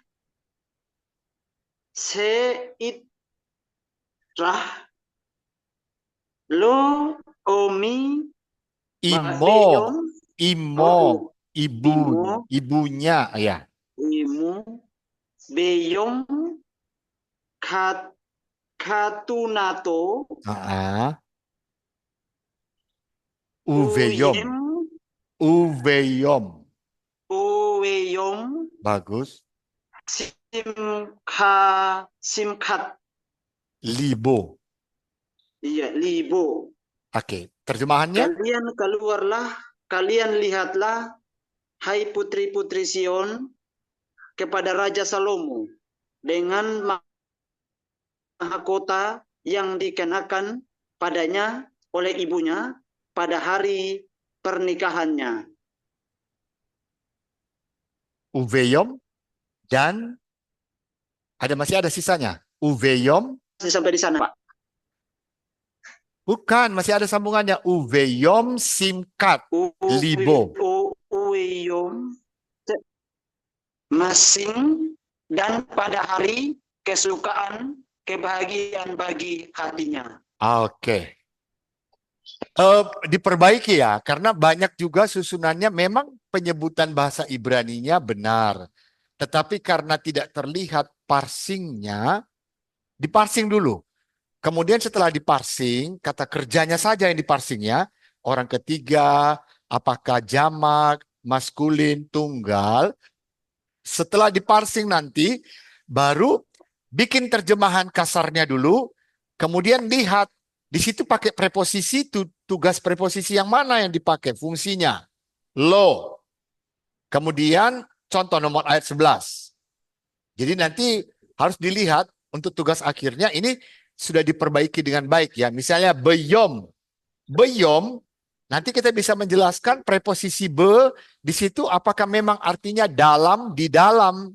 seitrah lo omi ba Imo, beyom Imo, ibu, imo ibunya, ya. imu beyom kat katunato Ah, Uveyom, uyem Uveyom. uweyom Bagus. simkat Libo. iya libo. Oke, terjemahannya? Kalian keluarlah, kalian lihatlah, hai putri-putri Sion, kepada Raja Salomo dengan mahkota yang dikenakan padanya oleh ibunya pada hari pernikahannya. Uveyom dan masih ada sisanya. Uveyom, Sampai di sana, Pak. bukan, masih ada sambungannya. Uveyom simkat libo. Uweyom masing dan pada hari kesukaan kebahagiaan bagi hatinya. Oke. Diperbaiki ya, karena banyak juga susunannya memang penyebutan bahasa Ibraninya benar. Tetapi karena tidak terlihat parsingnya, diparsing dulu. Kemudian setelah diparsing, kata kerjanya saja yang diparsingnya, orang ketiga, apakah jamak, maskulin, tunggal. Setelah diparsing nanti, baru bikin terjemahan kasarnya dulu, kemudian lihat, di situ pakai preposisi, tugas preposisi yang mana yang dipakai, fungsinya. Lo. Kemudian contoh nomor ayat 11. Jadi nanti harus dilihat untuk tugas akhirnya ini sudah diperbaiki dengan baik ya. Misalnya beyom. Beyom, nanti kita bisa menjelaskan preposisi be di situ apakah memang artinya dalam, di dalam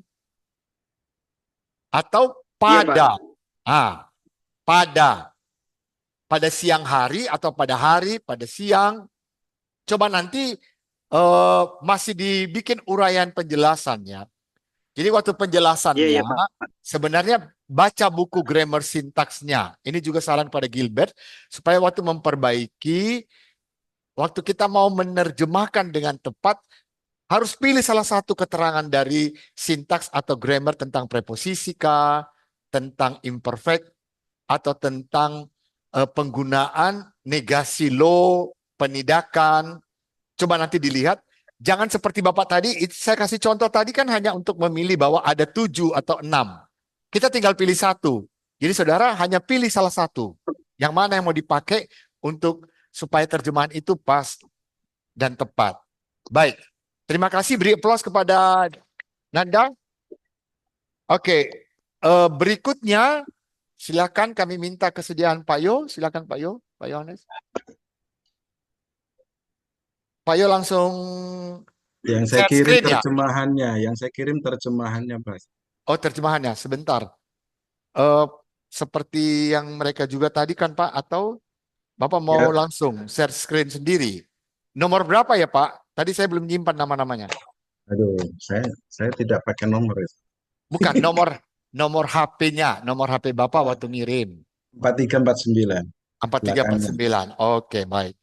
atau Iya, Pak. pada. Pada siang hari atau pada hari, pada siang. Coba nanti masih dibikin uraian penjelasannya. Jadi waktu penjelasannya Iya, Pak. sebenarnya baca buku grammar sintaksnya. Ini juga saran pada Gilbert supaya waktu memperbaiki, waktu kita mau menerjemahkan dengan tepat harus pilih salah satu keterangan dari sintaks atau grammar tentang preposisi kah, tentang imperfect atau tentang penggunaan negasi lo, penidakan. Coba nanti dilihat. Jangan seperti Bapak tadi, saya kasih contoh tadi kan hanya untuk memilih bahwa ada 7 atau 6. Kita tinggal pilih satu. Jadi saudara hanya pilih salah satu. Yang mana yang mau dipakai untuk supaya terjemahan itu pas dan tepat. Baik, terima kasih. Beri aplaus kepada Nanda. Oke, berikutnya silakan kami minta kesediaan Pak Yo. Silakan Pak Yo, Pak Yohanes. Pak Yo langsung Yang saya share kirim screen ya. terjemahannya, yang saya kirim terjemahannya, Mas. Oh, terjemahannya sebentar. eh, seperti yang mereka juga tadi kan Pak, atau Bapak mau Ya, langsung share screen sendiri? Nomor berapa ya Pak? Tadi saya belum nyimpan nama-namanya. aduh, saya tidak pakai nomor itu. Bukan nomor nomor HP-nya, nomor HP Bapak waktu ngirim. 4349 belakangnya. 4349. Oke, baik.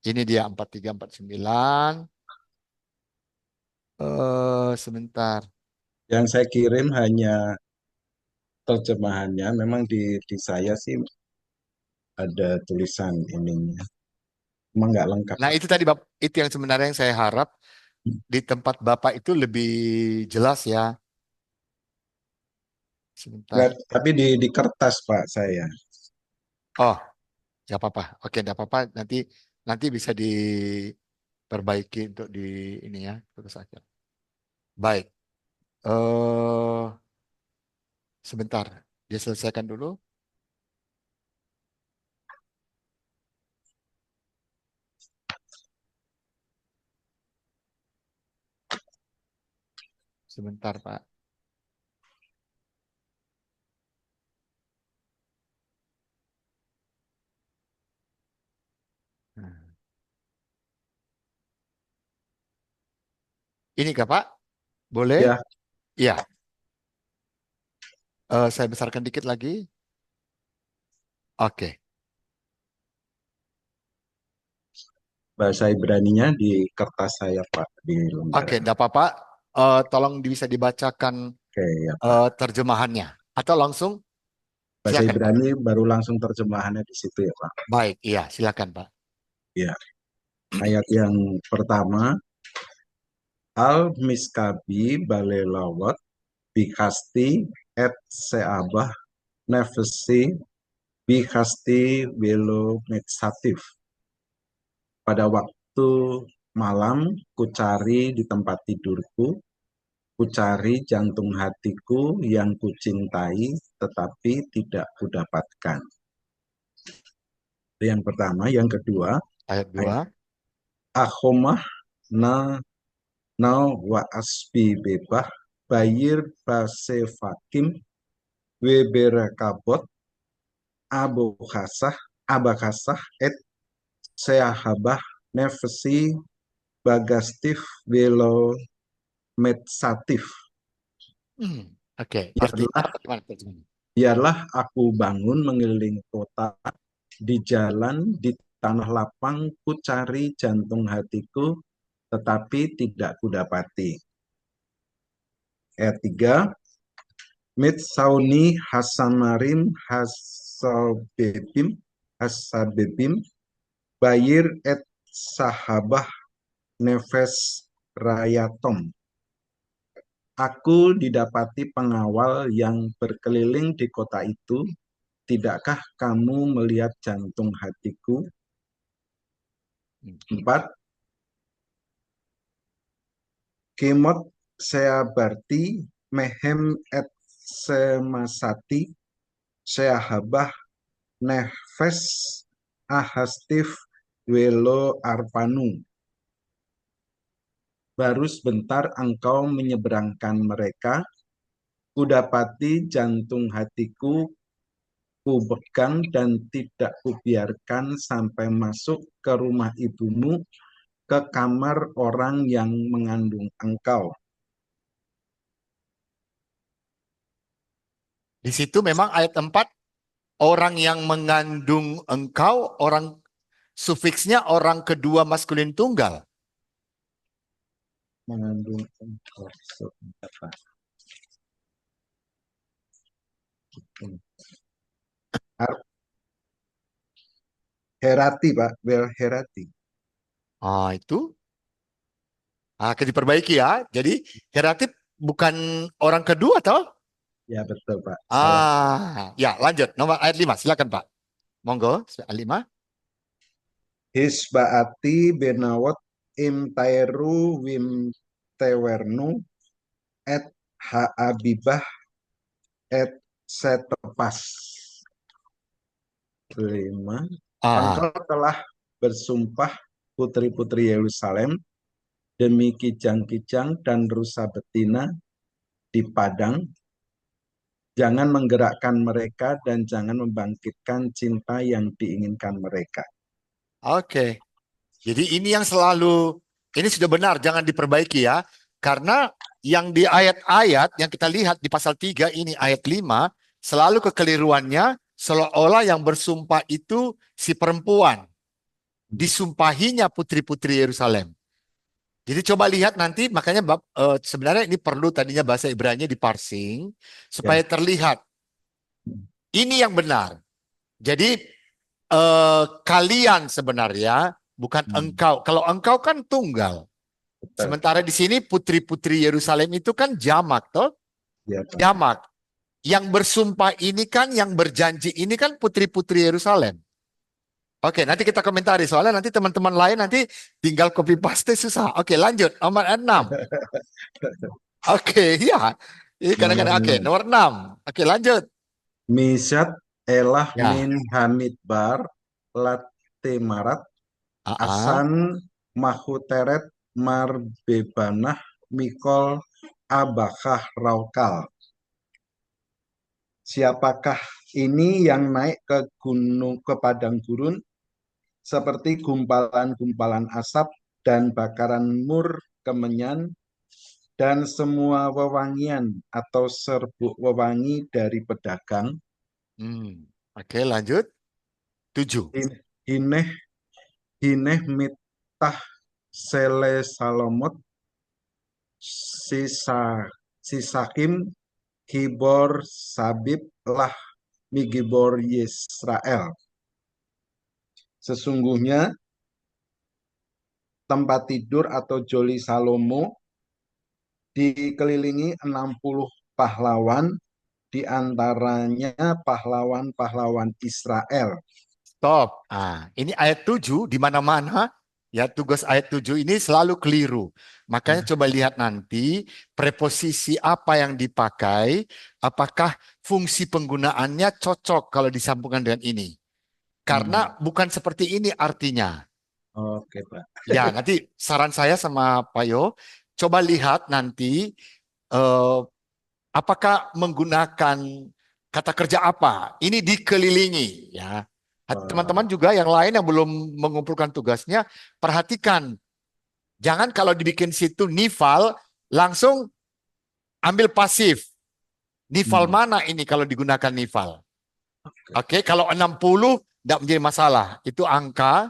Ini dia 4349. Sebentar. Yang saya kirim hanya terjemahannya. Memang di saya sih ada tulisan ininya. Emang nggak lengkap, Nah, Pak. itu tadi itu yang sebenarnya yang saya harap di tempat Bapak itu lebih jelas ya. Sebentar. Tapi di kertas, Pak, saya. Oh, nggak apa-apa. Oke, nggak apa-apa. Nanti nanti bisa diperbaiki untuk di ini ya, terus aja. Baik. Sebentar. Dia selesaikan dulu. Sebentar, Pak. Nah. Ini kah, Pak? Boleh? Ya, Iya. Saya besarkan dikit lagi. Oke. bahasa Ibraninya di kertas saya, Pak, di Oke, lembaran. enggak apa-apa. Tolong bisa dibacakan Oke, ya, Pak. terjemahannya. Atau langsung Bahasa silakan, Pak. Ibrani baru langsung terjemahannya di situ ya, Pak. Baik, iya, silakan, Pak. Ya, ayat yang pertama, Al miskabi balelawat bikasti et seabah nefesi bikasti welo metsatif. Pada waktu malam kucari di tempat tidurku, kucari jantung hatiku yang kucintai tetapi tidak kudapatkan. Itu yang pertama. Yang kedua, Ayat 2. Ahomah na na wa asbi bebah bayir basefakim weberakabot abokasah abakasah et seahabah nefesi bagastif velo metsatif. Oke, artinya Biarlah, apa gimana terjemahnya? biarlah aku bangun mengelilingi kota di jalan di tanah lapang ku cari jantung hatiku tetapi tidak kudapati. Ayat 3, Mitsauni Hasamarim Hasabebim Bayir et Sahabah Nefes Rayatom. Aku didapati pengawal yang berkeliling di kota itu. Tidakkah kamu melihat jantung hatiku? Hmm. 4. Kimot seabarti mehem et semasati seahabah nefes ahastif welo arpanu. Baru sebentar engkau menyeberangkan mereka, kudapati jantung hatiku kupegang dan tidak kubiarkan sampai masuk ke rumah ibumu, ke kamar orang yang mengandung engkau. Di situ memang ayat 4, orang yang mengandung engkau, orang sufiksnya orang kedua maskulin tunggal. Mengandung engkau. Herati, Pak. Bel Herati. Itu akan diperbaiki ya. Jadi Heratif bukan orang kedua toh? Ya, betul, Pak. Salah. Ya lanjut. Nomor ayat 5, silakan Pak. Monggo, ayat 5. Hisbaati benawot im taeru wim tewernu et haabibah et setepas. 5. Ah, Engkau telah bersumpah putri-putri Yerusalem demi kijang-kijang dan rusa betina di padang Jangan menggerakkan mereka dan jangan membangkitkan cinta yang diinginkan mereka. Oke. Jadi ini yang selalu, ini sudah benar, jangan diperbaiki ya. Karena yang di ayat-ayat yang kita lihat di pasal 3 ini ayat 5, selalu kekeliruannya seolah-olah yang bersumpah itu si perempuan. Disumpahinya putri-putri Yerusalem. Jadi coba lihat nanti, makanya sebenarnya ini perlu tadinya bahasa Ibrani diparsing supaya Ya. terlihat. Ini yang benar. Jadi kalian sebenarnya bukan engkau. Kalau engkau kan tunggal. Betul. Sementara di sini putri-putri Yerusalem itu kan jamak, toh? Ya, Pak. Jamak. Yang bersumpah ini kan, yang berjanji ini kan putri-putri Yerusalem. Oke, nanti kita komentari soalnya nanti teman-teman lain nanti tinggal copy paste susah. Oke, lanjut nomor 6. Oke, ya. Ini kadang-kadang oke, nomor 6. Oke, lanjut. Mishat elah Ya. min hamidbar latemarat asan mahuteret marbebanah mikol abakah raukal. Siapakah ini yang naik ke padang gurun seperti gumpalan-gumpalan asap dan bakaran mur kemenyan dan semua wewangian atau serbuk wewangi dari pedagang. Oke, lanjut. 7. Hineh hineh mitah sele salomot sisakim gibor sabib lah migibor Yisrael. Sesungguhnya tempat tidur atau Joli Salomo dikelilingi 60 pahlawan, di antaranya pahlawan-pahlawan Israel. Stop. Ini ayat 7 di mana-mana ya, tugas ayat 7 ini selalu keliru. Makanya coba lihat nanti preposisi apa yang dipakai, apakah fungsi penggunaannya cocok kalau disambungkan dengan ini. Karena bukan seperti ini artinya. Oke, Pak. Ya, nanti saran saya sama Pak Yo, coba lihat nanti apakah menggunakan kata kerja apa. Ini dikelilingi ya. Teman-teman juga yang lain yang belum mengumpulkan tugasnya, perhatikan. Jangan kalau dibikin situ nifal, langsung ambil pasif. Nifal mana ini kalau digunakan nifal? Oke, kalau 60 tidak menjadi masalah. Itu angka.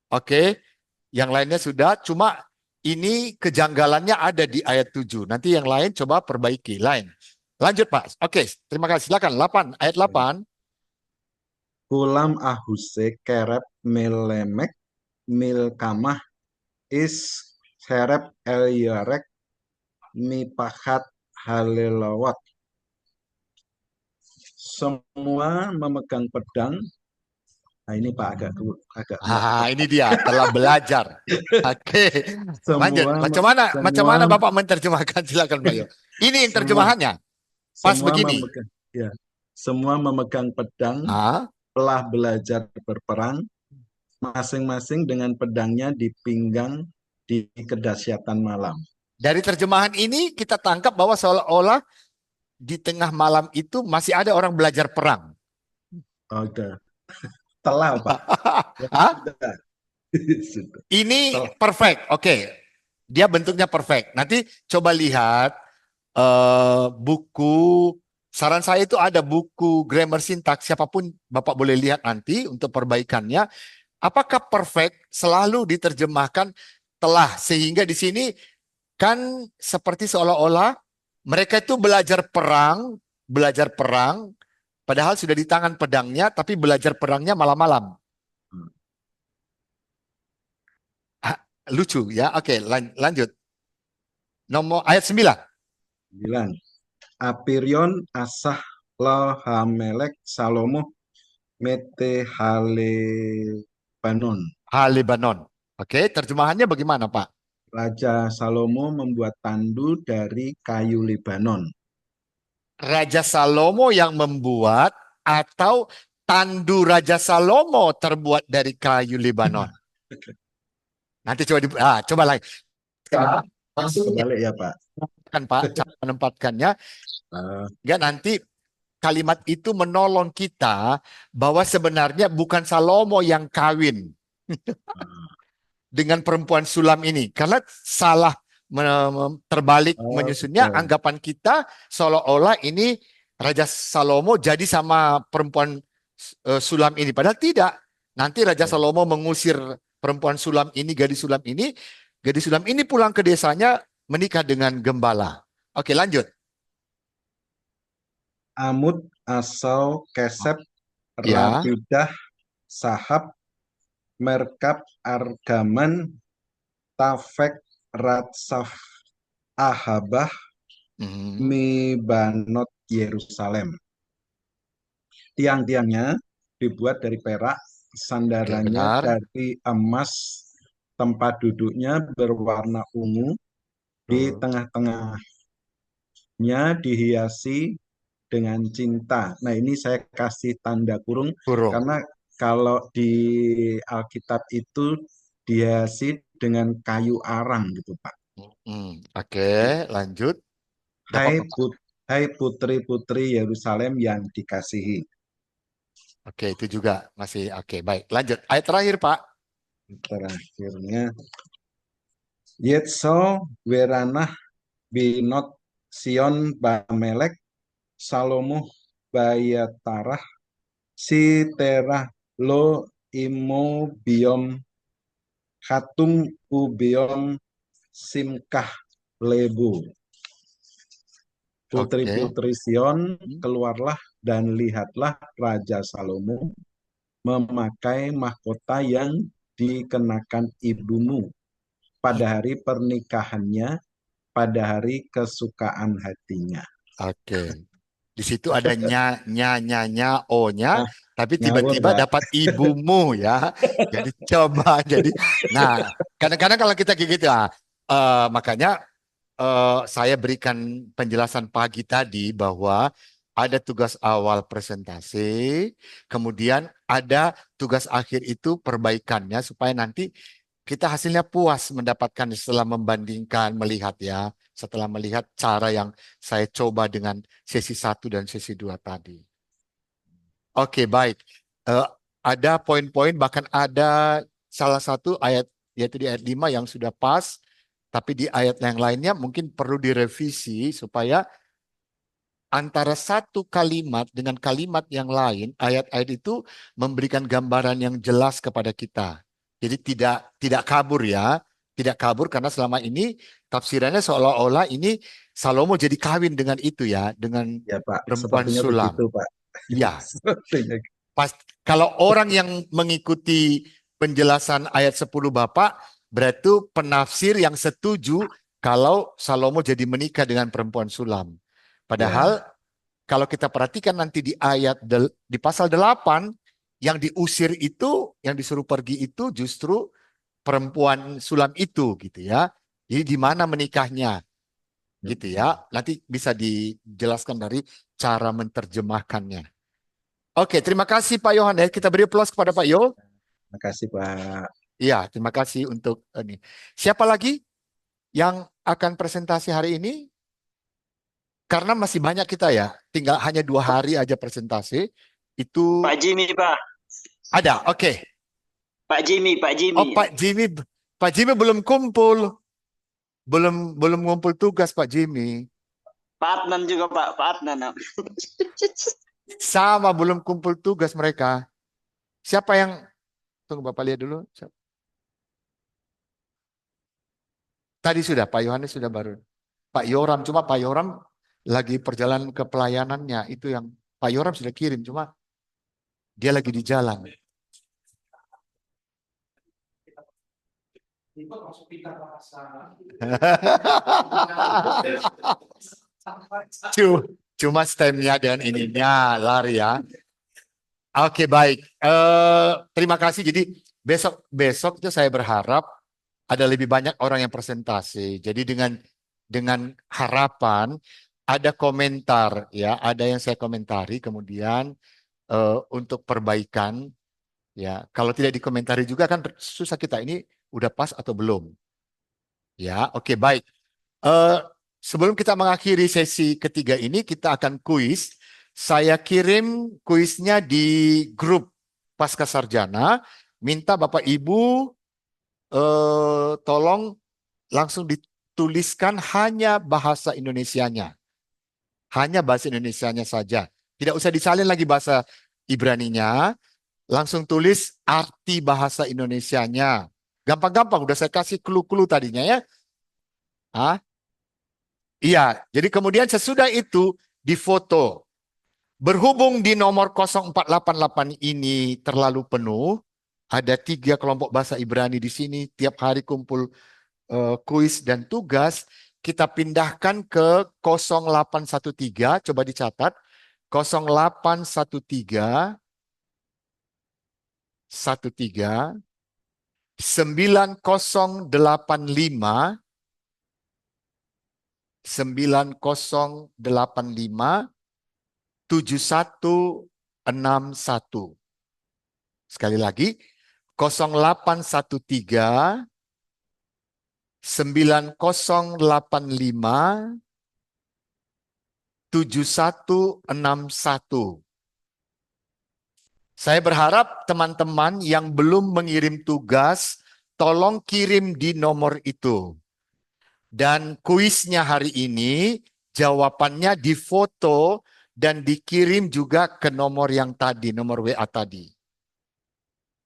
Oke, yang lainnya sudah. Cuma ini kejanggalannya ada di ayat 7. Nanti yang lain coba perbaiki. Lain. Lanjut Pak. Oke, terima kasih. Silakan. 8, ayat 8. Kulam ahuse kerep melemek milkamah is kerep yarek mipahat halelawat. Semua memegang pedang. Nah, ini Pak agak Ini dia telah belajar. Oke, lanjut. semua Macam semua mana Bapak menerjemahkan? Silakan Pak Yo. Ini yang semua terjemahannya. Pas semua begini. memegang ya semua memegang pedang, Ah, telah belajar berperang, masing-masing dengan pedangnya di pinggang di kedahsyatan malam. dari terjemahan ini kita tangkap bahwa seolah-olah di tengah malam itu masih ada orang belajar perang. Oke. Telah, Pak. Hah? Sudah. Sudah. Ini Telah. perfect. Oke. Dia bentuknya perfect. Nanti coba lihat buku, saran saya itu ada buku grammar syntax, siapapun Bapak boleh lihat nanti untuk perbaikannya. Apakah perfect selalu diterjemahkan telah, sehingga di sini kan seperti seolah-olah mereka itu belajar perang, padahal sudah di tangan pedangnya, tapi belajar perangnya malam-malam. Lucu ya. Oke, lanjut. Nomor ayat 9. 9. Apirion asah lohamelek salomo mete halebanon. Lebanon. Oke, terjemahannya bagaimana, Pak? Raja Salomo membuat tandu dari kayu Lebanon. Raja Salomo yang membuat atau tandu Raja Salomo terbuat dari kayu Lebanon? Nanti coba lagi. Kebalik ya, Pak. Kan Pak, cara menempatkannya. Uh, Enggak nanti kalimat itu menolong kita bahwa sebenarnya bukan Salomo yang kawin dengan perempuan sulam ini. Karena salah terbalik menyusunnya, Oke. anggapan kita seolah-olah ini Raja Salomo jadi sama perempuan sulam ini. Padahal tidak. Nanti Raja Salomo mengusir perempuan sulam ini, gadis sulam ini pulang ke desanya menikah dengan gembala. Oke, lanjut. Amud, Asau, Kesep, Ya. Rapidah, Sahab, Merkab, Argaman, Tafek, Ratsaf, Ahabah, Mibanot, Yerusalem. Tiang-tiangnya dibuat dari perak, sandarannya benar. dari emas, tempat duduknya berwarna ungu, di tengah-tengahnya dihiasi dengan cinta. Nah, ini saya kasih tanda kurung Burung. karena kalau di Alkitab itu dihiasi dengan kayu arang gitu, Pak. Oke, lanjut. Hai, Dapat. hai putri-putri Yerusalem yang dikasihi. Oke, itu juga masih oke. Baik, lanjut. Ayat terakhir, Pak. Terakhirnya, Yetso Weranah binot Sion Bamelek Salomo Bayatarah si terah lo imo biom hatung ubiom simkah lebu. Oke. Putri-putri Sion, keluarlah dan lihatlah Raja Salomo memakai mahkota yang dikenakan ibumu pada hari pernikahannya, pada hari kesukaan hatinya. Oke. Di situ ada o-nya, Ah, tapi ngawur, tiba-tiba Pak. dapat ibumu ya. Jadi coba nah, kadang-kadang kalau kita kayak gitu makanya saya berikan penjelasan pagi tadi bahwa ada tugas awal presentasi, kemudian ada tugas akhir itu perbaikannya supaya nanti kita hasilnya puas mendapatkan setelah membandingkan, melihat ya, setelah melihat cara yang saya coba dengan sesi 1 dan sesi 2 tadi. Oke, baik. Eh, ada poin-poin, bahkan ada salah satu ayat, yaitu di ayat 5 yang sudah pas, tapi di ayat yang lainnya mungkin perlu direvisi supaya antara satu kalimat dengan kalimat yang lain, ayat-ayat itu memberikan gambaran yang jelas kepada kita. Jadi tidak kabur ya, tidak kabur karena selama ini tafsirannya seolah-olah ini Salomo jadi kawin dengan itu ya, dengan Ya, Pak. perempuan Sepertinya sulam. begitu, Pak. Ya, Sepertinya. kalau orang yang mengikuti penjelasan ayat 10 Bapak, berarti penafsir yang setuju kalau Salomo jadi menikah dengan perempuan sulam. Padahal Ya. kalau kita perhatikan nanti di di pasal 8 yang diusir itu, yang disuruh pergi itu justru perempuan sulam itu gitu ya. Jadi di mana menikahnya gitu ya. Nanti bisa dijelaskan dari cara menerjemahkannya. Oke, terima kasih Pak Yohanes. Kita beri aplaus kepada Pak Yo. Terima kasih, Pak. Iya, terima kasih untuk ini. Siapa lagi yang akan presentasi hari ini? Karena masih banyak kita ya, tinggal hanya 2 hari aja presentasi. Itu Pak Jimmy, Pak. ada, oke. Pak Jimmy, Pak Jimmy. Oh, Pak Jimmy belum kumpul, belum ngumpul tugas Pak Jimmy. Pak Adnan juga, Pak. Pak Adnan. Sama belum kumpul tugas mereka. Siapa yang tunggu Bapak lihat dulu. Tadi sudah Pak Yohanes sudah baru. Pak Yoram, cuma Pak Yoram lagi perjalanan ke pelayanannya. Itu yang Pak Yoram sudah kirim, cuma dia lagi di jalan. Cuma stemnya dan ininya lari ya. Oke, baik. Terima kasih. Jadi besok itu saya berharap ada lebih banyak orang yang presentasi. Jadi dengan harapan ada komentar ya, ada yang saya komentari kemudian untuk perbaikan ya. Kalau tidak dikomentari juga kan susah kita ini udah pas atau belum. Ya, oke, baik. Sebelum kita mengakhiri sesi ketiga ini, kita akan kuis. Saya kirim kuisnya di grup Pasca Sarjana. Minta Bapak Ibu tolong langsung dituliskan hanya bahasa Indonesianya. Hanya bahasa Indonesianya saja. Tidak usah disalin lagi bahasa Ibraninya. Langsung tulis arti bahasa Indonesianya. Gampang-gampang, udah saya kasih clue-clue tadinya ya. Hah? Iya, jadi kemudian sesudah itu difoto. Berhubung di nomor 0488 ini terlalu penuh, ada 3 kelompok bahasa Ibrani di sini, tiap hari kumpul kuis dan tugas, kita pindahkan ke 0813, coba dicatat, 0813 13 9085 9085 7161. Sekali lagi, 0813 9085 7161. Saya berharap teman-teman yang belum mengirim tugas, tolong kirim di nomor itu. Dan kuisnya hari ini, jawabannya difoto dan dikirim juga ke nomor yang tadi, nomor WA tadi.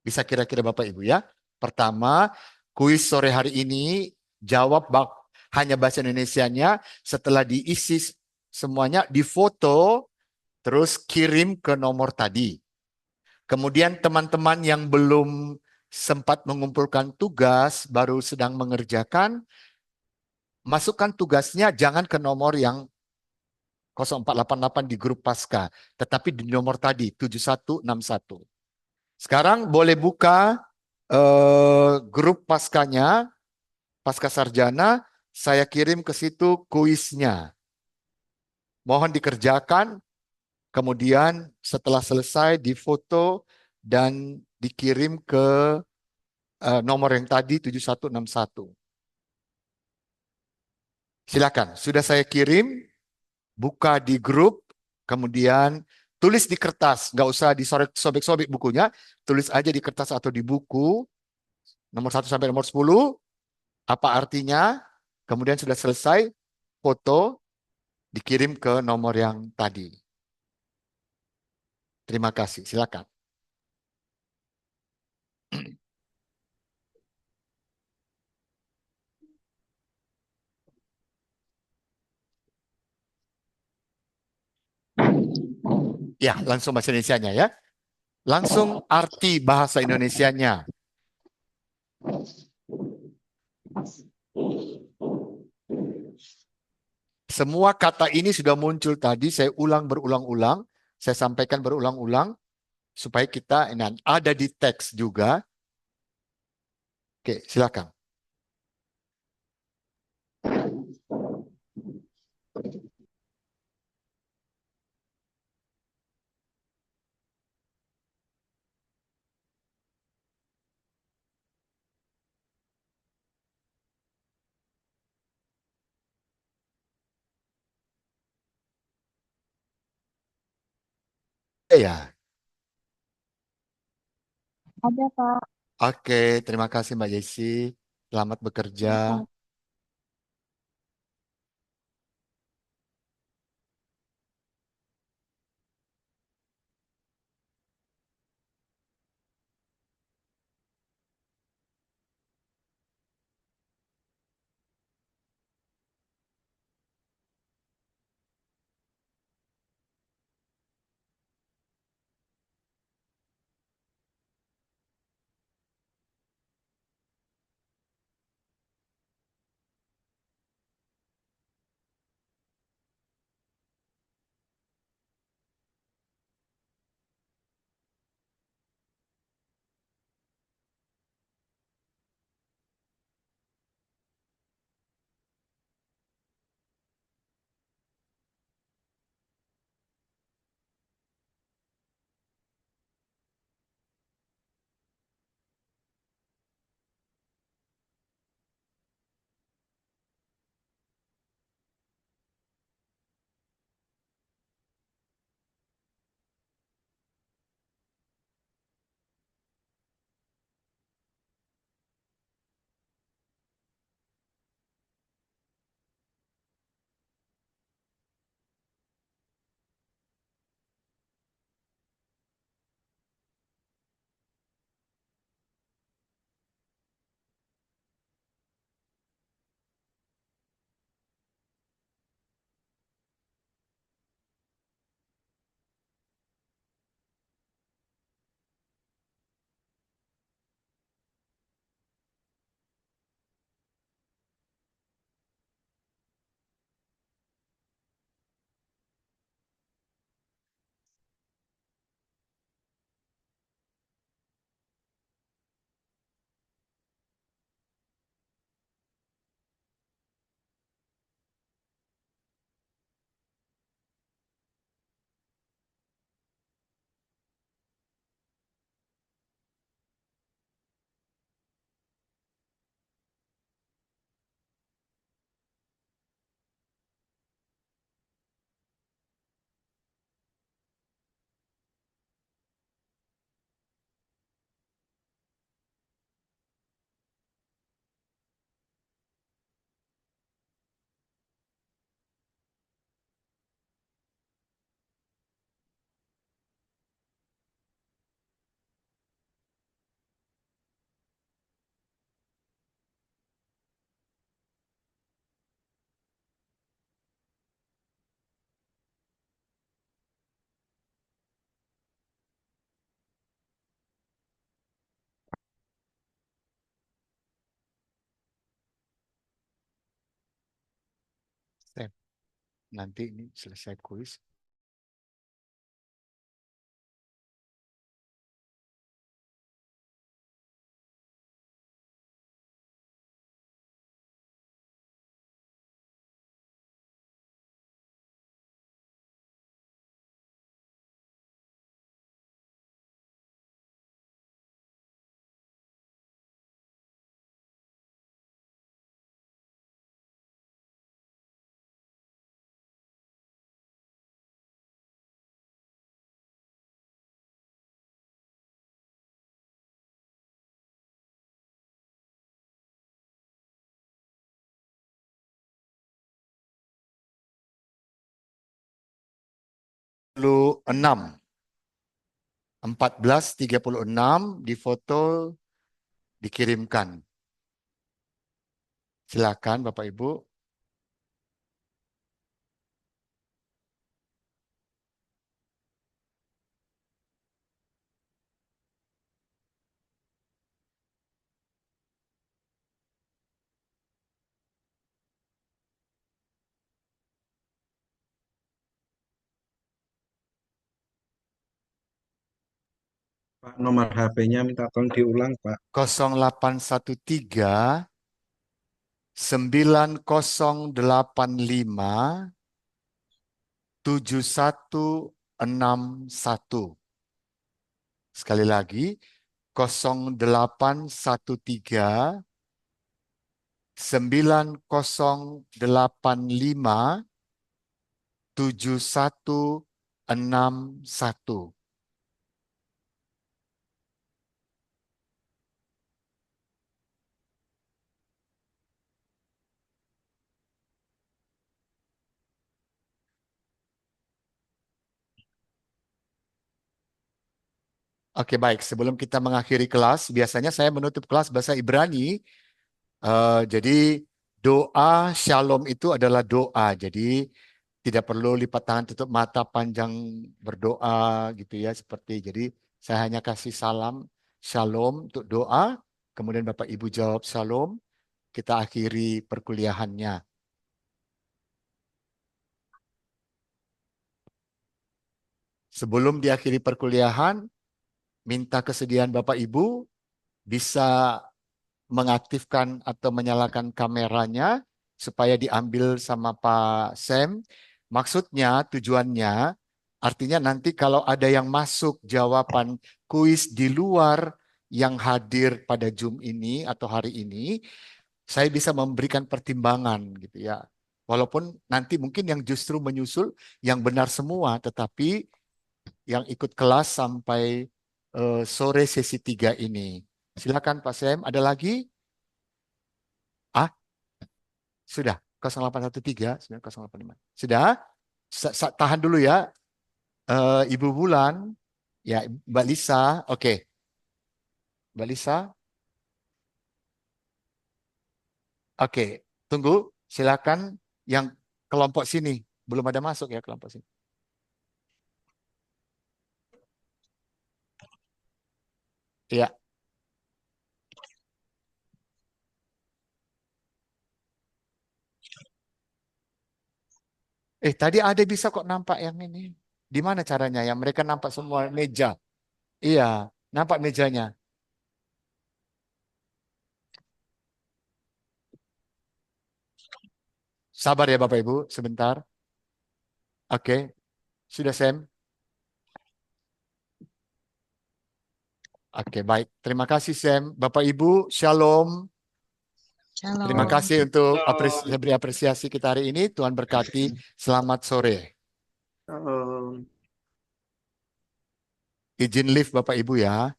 Bisa kira-kira Bapak Ibu ya. Pertama, kuis sore hari ini, jawab hanya bahasa Indonesianya, setelah diisi semuanya, difoto, terus kirim ke nomor tadi. Kemudian teman-teman yang belum sempat mengumpulkan tugas, baru sedang mengerjakan, masukkan tugasnya jangan ke nomor yang 0488 di grup Pasca, tetapi di nomor tadi 7161. Sekarang boleh buka grup Paskanya, Pasca Sarjana, saya kirim ke situ kuisnya. Mohon dikerjakan, kemudian setelah selesai difoto dan dikirim ke nomor yang tadi 7161. Silakan, sudah saya kirim, buka di grup, kemudian tulis di kertas, nggak usah disobek-sobek bukunya, tulis aja di kertas atau di buku, nomor 1 sampai nomor 10, apa artinya, kemudian sudah selesai, foto, dikirim ke nomor yang tadi. Terima kasih, silakan. Ya, langsung bahasa Indonesianya ya. Langsung arti bahasa Indonesianya. Semua kata ini sudah muncul tadi, saya ulang berulang-ulang, saya sampaikan berulang-ulang, supaya kita ada di teks juga. Oke, silakan. Ya, Ada, Pak. oke, terima kasih Mbak Yesi. Selamat bekerja. Pak. Nanti ini selesai kuis. enam 14.36 di foto dikirimkan. Silakan Bapak Ibu. Pak, nomor HP-nya minta tolong diulang, Pak. 0813 9085 7161. Sekali lagi 0813 9085 7161. Oke, baik. Sebelum kita mengakhiri kelas, biasanya saya menutup kelas bahasa Ibrani. Jadi doa shalom itu adalah doa. Jadi tidak perlu lipat tangan tutup mata panjang berdoa gitu ya seperti. Jadi saya hanya kasih salam shalom untuk doa. Kemudian Bapak Ibu jawab shalom. Kita akhiri perkuliahannya. Sebelum diakhiri perkuliahan, minta kesediaan Bapak Ibu bisa mengaktifkan atau menyalakan kameranya supaya diambil sama Pak Sam. Maksudnya, tujuannya, artinya nanti kalau ada yang masuk jawaban kuis di luar yang hadir pada Zoom ini atau hari ini, saya bisa memberikan pertimbangan gitu ya. Walaupun nanti mungkin yang justru menyusul yang benar semua, tetapi yang ikut kelas sampai sore sesi 3 ini. Silakan Pak Sam, ada lagi? Ah, sudah. 0813, 9085. Sudah? Tahan dulu ya. Ibu Bulan, ya Mbak Lisa, oke. Mbak Lisa, oke. Tunggu, silakan yang kelompok sini. Belum ada masuk ya kelompok sini. Ya. Tadi ada bisa kok nampak yang ini. Di mana caranya? Yang mereka nampak semua meja. Iya, nampak mejanya. Sabar ya Bapak Ibu, sebentar. Oke, sudah Sam? Oke, baik. Terima kasih Sam. Bapak Ibu, shalom. Terima Shalom. kasih untuk beri apresiasi kita hari ini. Tuhan berkati. Selamat sore. Izin lift Bapak Ibu ya.